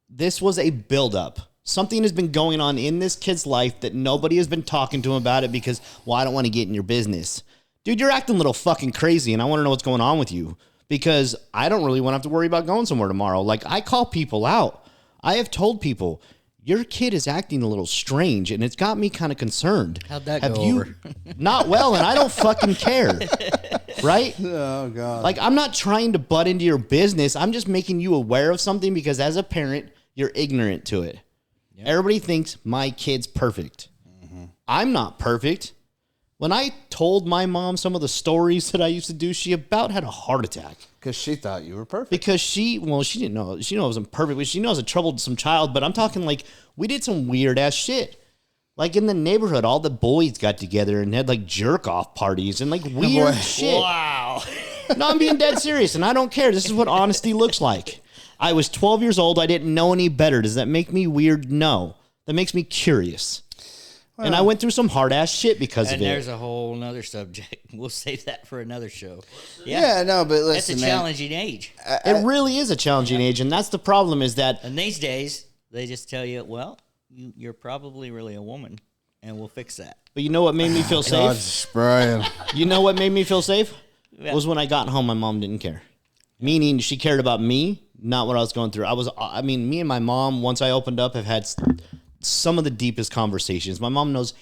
this was a buildup. Something has been going on in this kid's life that nobody has been talking to him about it because, well, I don't want to get in your business. Dude, you're acting a little fucking crazy, and I want to know what's going on with you, because I don't really want to have to worry about going somewhere tomorrow. Like, I call people out. I have told people, your kid is acting a little strange, and it's got me kind of concerned.
How'd that
Have
go
you
over?
Not well, and I don't fucking care, right?
Oh God.
Like, I'm not trying to butt into your business. I'm just making you aware of something because as a parent, you're ignorant to it. Yep. Everybody thinks my kid's perfect. Mm-hmm. I'm not perfect. When I told my mom some of the stories that I used to do, she about had a heart attack.
Because she thought you were perfect.
Because she didn't know. She knew I wasn't perfect, but she knows I was a troublesome child. But I'm talking like we did some weird ass shit. Like in the neighborhood, all the boys got together and had like jerk off parties and like weird shit.
Wow.
No, I'm being dead serious, and I don't care. This is what honesty looks like. I was 12 years old. I didn't know any better. Does that make me weird? No. That makes me curious. Well, and I went through some hard ass shit because of it.
And there's a whole nother subject. We'll save that for another show.
Yeah, no, but listen,
that's a challenging age.
It really is a challenging age, and that's the problem is that...
And these days, they just tell you, well, you're probably really a woman, and we'll fix that.
But you know what made me feel safe?
Brian.
You know what made me feel safe? Yeah. Was when I got home, my mom didn't care. Meaning she cared about me, not what I was going through. Me and my mom, once I opened up, have had some of the deepest conversations. My mom knows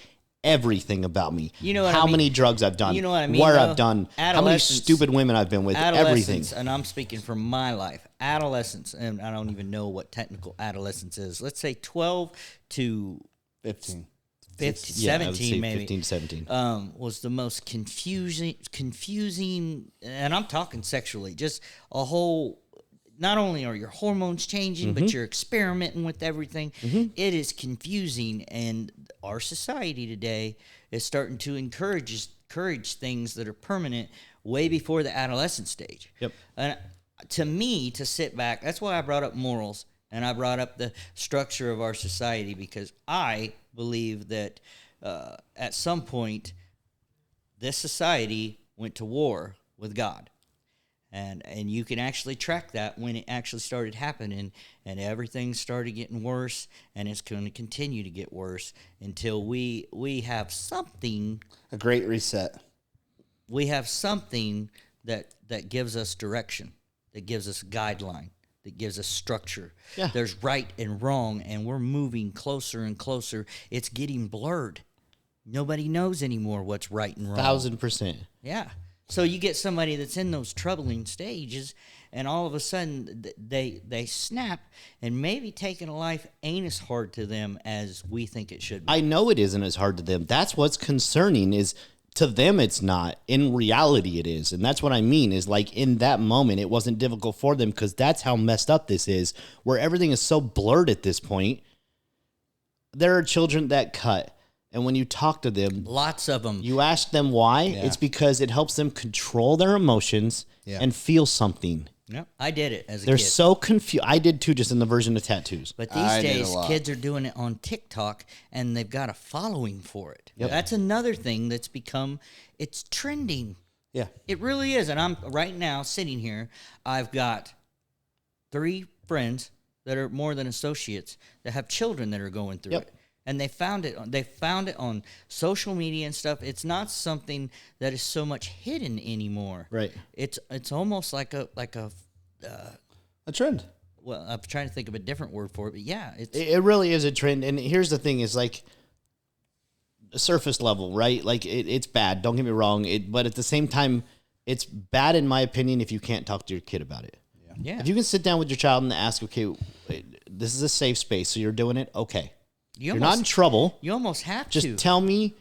everything about me.
You know what
how
I mean?
many drugs I've done.
You know what I mean?
Where I've done. How many stupid women I've been with. Everything.
And I'm speaking from my life. Adolescence, and I don't even know what technical adolescence is. Let's say 12 to
15.
17 maybe
15 to 17
was the most confusing, and I'm talking sexually, just a whole. Not only are your hormones changing, but you're experimenting with everything. It is confusing, and our society today is starting to encourage things that are permanent way before the adolescent stage.
Yep.
And to me, to sit back, that's why I brought up morals, and I brought up the structure of our society, because I believe that at some point, this society went to war with God. And you can actually track that when it actually started happening, and everything started getting worse, and it's going to continue to get worse until we have something.
A great reset.
We have something that gives us direction, that gives us guideline, that gives us structure.
Yeah.
There's right and wrong, and we're moving closer and closer. It's getting blurred. Nobody knows anymore what's right and wrong.
1,000%.
Yeah. So you get somebody that's in those troubling stages, and all of a sudden they snap, and maybe taking a life ain't as hard to them as we think it should be.
I know it isn't as hard to them. That's what's concerning is to them it's not. In reality it is. And that's what I mean is like in that moment it wasn't difficult for them because that's how messed up this is, where everything is so blurred at this point. There are children that cut. And when you talk to them,
lots of them,
you ask them why. Yeah. It's because it helps them control their emotions and feel something.
Yep, I did it as a kid.
They're so confused. I did too, just in the version of tattoos.
But these days, kids are doing it on TikTok, and they've got a following for it. Yep. That's another thing that's become, it's trending.
Yeah.
It really is. And I'm right now sitting here, I've got 3 friends that are more than associates that have children that are going through it. And they found it on social media and stuff. It's not something that is so much hidden anymore.
Right.
It's almost like a
trend.
Well, I'm trying to think of a different word for it, but yeah,
it really is a trend. And here's the thing: is like surface level, right? Like it's bad. Don't get me wrong. But at the same time, it's bad in my opinion if you can't talk to your kid about it.
Yeah.
If you can sit down with your child and ask, okay, this is a safe space, so you're doing it, okay. You're not in trouble.
You almost have
to.
Just
tell me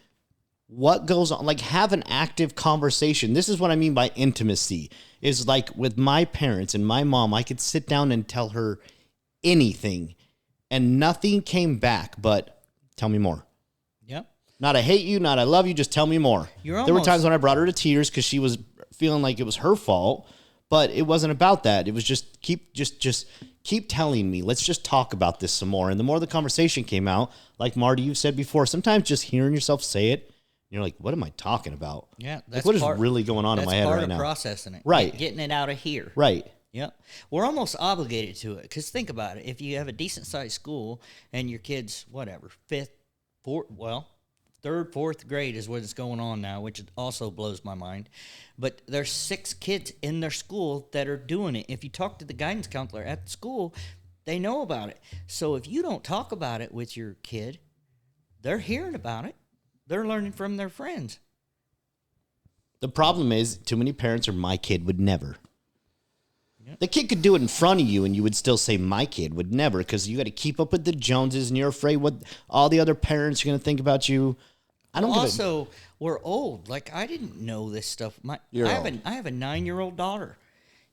what goes on. Like, have an active conversation. This is what I mean by intimacy. Is like with my parents and my mom, I could sit down and tell her anything, and nothing came back but tell me more.
Yep.
Not I hate you, not I love you, just tell me more. There were times when I brought her to tears because she was feeling like it was her fault, but it wasn't about that. It was just keep telling me. Let's just talk about this some more. And the more the conversation came out, like Marty, you've said before, sometimes just hearing yourself say it, you're like, what am I talking about?
Yeah.
That's like, what is really going on in my head right now?
That's part of processing it.
Right.
Getting it out of here.
Right.
Yep. We're almost obligated to it. Because think about it. If you have a decent-sized school and your kid's, whatever, 3rd, 4th grade is what is going on now, which also blows my mind. But there's 6 kids in their school that are doing it. If you talk to the guidance counselor at the school, They know about it. So if you don't talk about it with your kid, they're hearing about it. They're learning from their friends.
The problem is, too many parents are my kid would never. Yep. The kid could do it in front of you, and you would still say my kid would never, because you got to keep up with the Joneses, and you're afraid what all the other parents are going to think about you. I don't.
Also, we're old. Like, I didn't know this stuff. I have a 9-year-old daughter.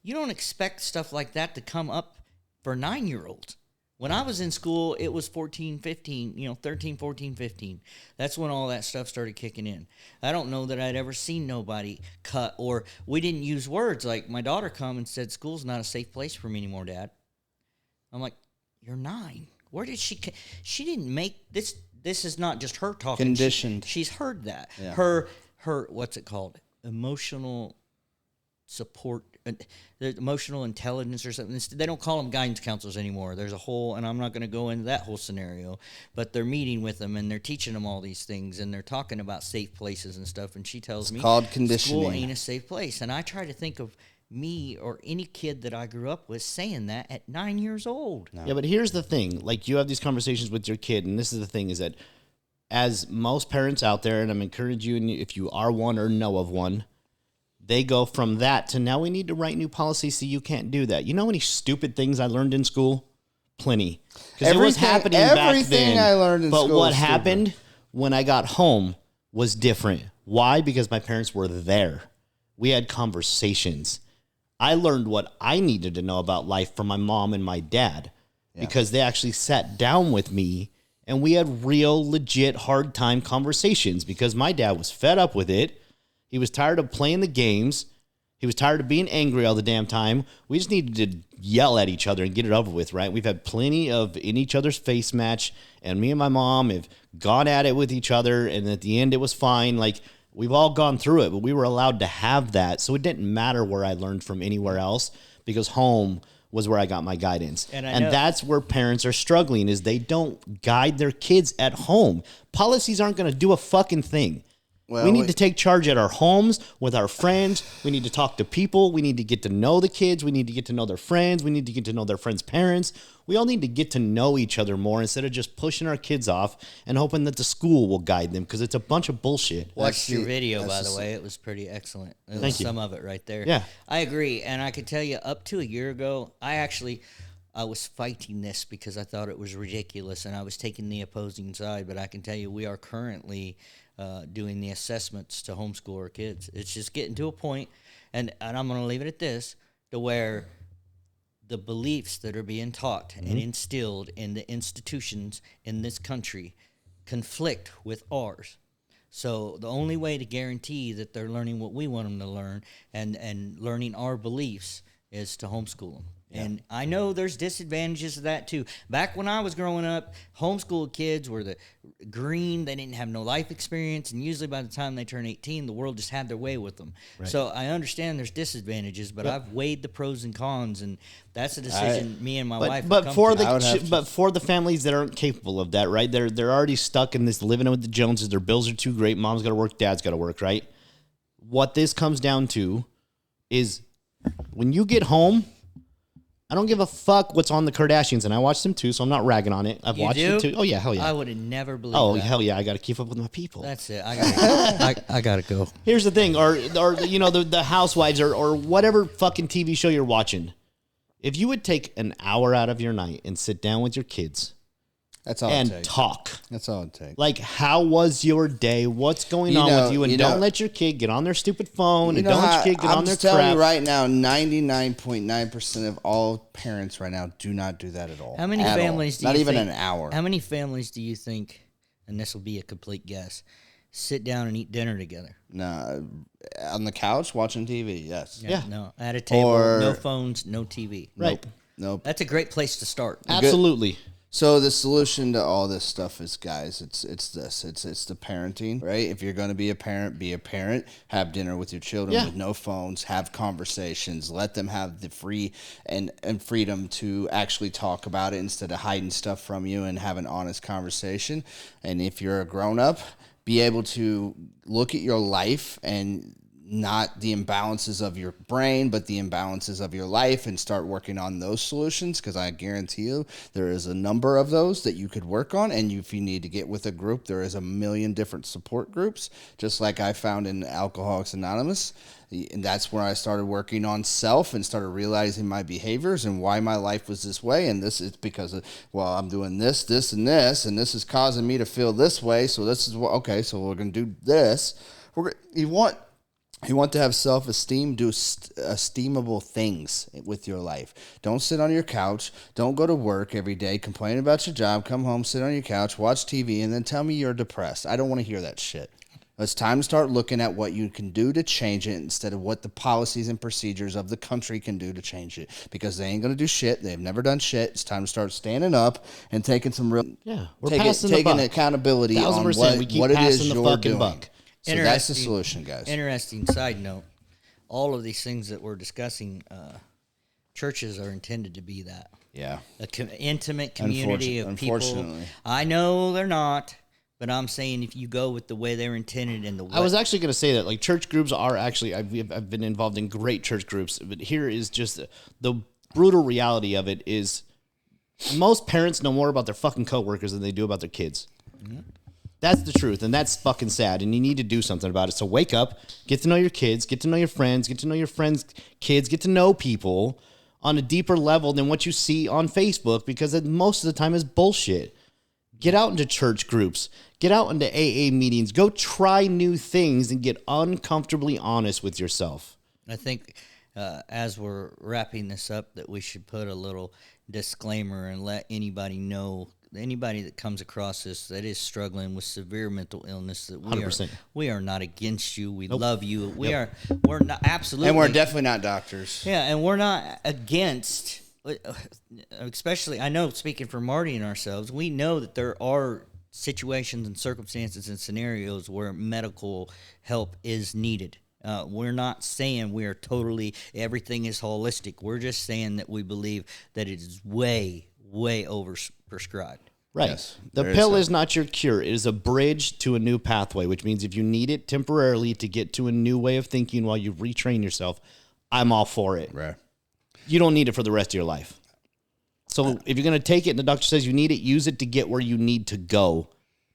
You don't expect stuff like that to come up for 9-year-olds. When I was in school, it was 14, 15, 13, 14, 15. That's when all that stuff started kicking in. I don't know that I'd ever seen nobody cut, or we didn't use words. Like, my daughter come and said, school's not a safe place for me anymore, Dad. I'm like, you're 9. Where did she didn't make this. This is not just her talking.
Conditioned.
She's heard that.
Yeah.
Her, what's it called? Emotional support, emotional intelligence or something. They don't call them guidance counselors anymore. There's a whole, and I'm not going to go into that whole scenario, but they're meeting with them and they're teaching them all these things and they're talking about safe places and stuff. And she tells me,
called conditioning.
School ain't a safe place. And I try to think of me or any kid that I grew up with saying that at 9 years old.
No. Yeah, but here's the thing. Like, you have these conversations with your kid, and this is the thing, is that as most parents out there, and I'm encouraging you, if you are one or know of one, they go from that to now we need to write new policies so you can't do that. You know how many stupid things I learned in school? Plenty. Because it was happening back then.
I learned in school.
But what happened when I got home was different. Why? Because my parents were there. We had conversations. I learned what I needed to know about life from my mom and my dad because they actually sat down with me and we had real, legit, hard time conversations because my dad was fed up with it. He was tired of playing the games. He was tired of being angry all the damn time. We just needed to yell at each other and get it over with, right? We've had plenty of in each other's face match, and me and my mom have gone at it with each other, and at the end it was fine. Like, we've all gone through it, but we were allowed to have that. So it didn't matter where I learned from anywhere else because home was where I got my guidance. And that's where parents are struggling is they don't guide their kids at home. Policies aren't going to do a fucking thing. Well, we need to take charge at our homes with our friends. We need to talk to people. We need to get to know the kids. We need to get to know their friends. We need to get to know their friends' parents. We all need to get to know each other more instead of just pushing our kids off and hoping that the school will guide them because it's a bunch of bullshit.
Watched your video, by the way. It was pretty excellent.
Thank you.
Some of it right there.
Yeah.
I agree. And I could tell you up to a year ago, I was fighting this because I thought it was ridiculous and I was taking the opposing side. But I can tell you we are currently doing the assessments to homeschool our kids. It's just getting to a point, and I'm going to leave it at this, to where the beliefs that are being taught and instilled in the institutions in this country conflict with ours. So the only way to guarantee that they're learning what we want them to learn and learning our beliefs is to homeschool them. Yeah. And I know there's disadvantages to that too. Back when I was growing up, homeschooled kids were the green. They didn't have no life experience. And usually by the time they turn 18, the world just had their way with them. Right. So I understand there's disadvantages, but I've weighed the pros and cons. And that's a decision me and my wife have come to.
But for the families that aren't capable of that, right? They're already stuck in this living with the Joneses. Their bills are too great. Mom's got to work. Dad's got to work, right? What this comes down to is when you get home, I don't give a fuck what's on the Kardashians, and I watch them too, so I'm not ragging on it. I've watched it too. Oh yeah, hell yeah.
I would have never believed
that. Oh
that.
hell yeah, I got to keep up with my people.
That's it. I gotta go.
Here's the thing, or the Housewives or whatever fucking TV show you're watching. If you would take an hour out of your night and sit down with your kids,
that's all
and
it takes.
Talk.
That's all it takes.
Like, how was your day? What's going on with you? And don't let your kid get on their stupid phone. And don't let your kid get on their crap.
I'm telling you right now, 99.9% of all parents right now do not do that at all.
How many families do you think?
Not even an hour.
How many families do you think, and this will be a complete guess, sit down and eat dinner together?
No, on the couch watching TV, yes.
Yeah.
No, at a table, no phones, no TV.
Right.
Nope.
That's a great place to start.
Absolutely.
So the solution to all this stuff is, guys, it's the parenting, right? If you're going to be a parent, have dinner with your children with no phones, have conversations, let them have the free and freedom to actually talk about it instead of hiding stuff from you and have an honest conversation. And if you're a grown up, be able to look at your life and not the imbalances of your brain, but the imbalances of your life, and start working on those solutions, because I guarantee you there is a number of those that you could work on. And if you need to get with a group, there is a million different support groups, just like I found in Alcoholics Anonymous. And that's where I started working on self and started realizing my behaviors and why my life was this way. And this is because of, well, I'm doing this, this, and this is causing me to feel this way. So this is what, okay, so we're going to do this. You want to have self-esteem, do esteemable things with your life. Don't sit on your couch. Don't go to work every day, complain about your job, come home, sit on your couch, watch TV, and then tell me you're depressed. I don't want to hear that shit. It's time to start looking at what you can do to change it instead of what the policies and procedures of the country can do to change it, because they ain't going to do shit. They've never done shit. It's time to start standing up and taking some real taking accountability on what it is you're doing. Buck. So that's the solution, guys.
Interesting side note. All of these things that we're discussing, churches are intended to be that.
Yeah.
Intimate community of people. I know they're not. But I'm saying if you go with the way they're intended and the way...
I was actually going to say that. Like, church groups are actually... I've been involved in great church groups. But here is just... The brutal reality of it is most parents know more about their fucking coworkers than they do about their kids. Mm-hmm. That's the truth, and that's fucking sad, and you need to do something about it. So wake up, get to know your kids, get to know your friends, get to know your friends' kids, get to know people on a deeper level than what you see on Facebook, because most of the time is bullshit. Get out into church groups. Get out into AA meetings. Go try new things and get uncomfortably honest with yourself.
I think as we're wrapping this up that we should put a little disclaimer and let anybody know, anybody that comes across this that is struggling with severe mental illness, that we are not against you. We love you. We're not, absolutely.
And we're definitely not doctors.
Yeah, and we're not against... Especially, I know, speaking for Marty and ourselves, we know that there are situations and circumstances and scenarios where medical help is needed. We're not saying we are totally, everything is holistic. We're just saying that we believe that it is way, way overprescribed.
Right. Yes, the pill is not your cure. It is a bridge to a new pathway, which means if you need it temporarily to get to a new way of thinking while you retrain yourself, I'm all for it.
Right.
You don't need it for the rest of your life. So if you're going to take it and the doctor says you need it, use it to get where you need to go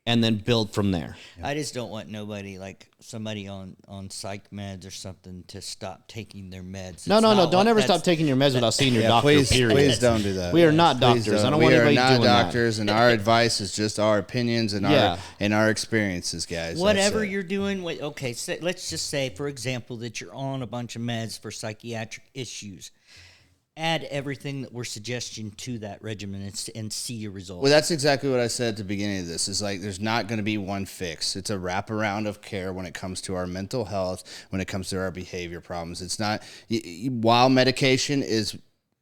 and then build from there.
I just don't want nobody, like somebody on psych meds or something, to stop taking their meds.
No. Don't ever stop taking your meds without seeing your doctor, period.
Please don't do that.
We are not doctors. I don't want anybody doing that. We are not doctors,
and our advice is just our opinions and our experiences, guys.
Whatever you're doing, okay, let's just say, for example, that you're on a bunch of meds for psychiatric issues. Add everything that we're suggesting to that regimen and see your results.
Well, that's exactly what I said at the beginning of this. Is like there's not going to be one fix. It's a wraparound of care when it comes to our mental health, when it comes to our behavior problems. It's not, while medication is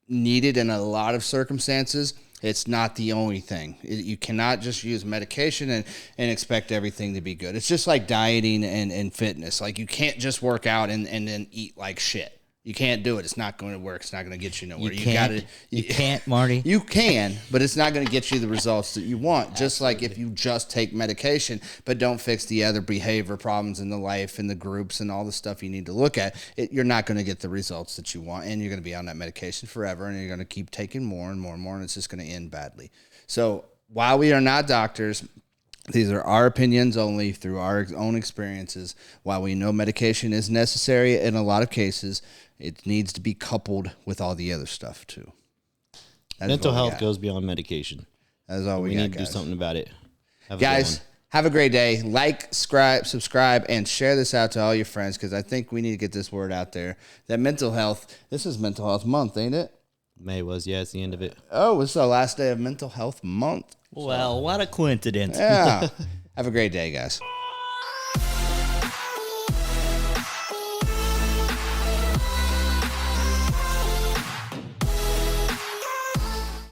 needed in a lot of circumstances, it's not the only thing. You cannot just use medication and expect everything to be good. It's just like dieting and fitness. Like you can't just work out and then eat like shit. You can't do it. It's not going to work. It's not going to get you nowhere.
You can't, Marty.
You can, but it's not going to get you the results that you want. Absolutely. Just like if you just take medication, but don't fix the other behavior problems in the life and the groups and all the stuff you need to look at, you're not going to get the results that you want, and you're going to be on that medication forever, and you're going to keep taking more and more and more, and it's just going to end badly. So while we are not doctors, these are our opinions only through our own experiences. While we know medication is necessary in a lot of cases, it needs to be coupled with all the other stuff too.
Mental health goes beyond medication.
That's all we got,
need to do something about it.
Guys, have a great day. Like, subscribe, and share this out to all your friends, because I think we need to get this word out there that mental health, this is Mental Health Month, ain't it?
May was, it's the end of it.
Oh, it's the last day of Mental Health Month.
Well, what a coincidence.
Yeah. Have a great day, guys.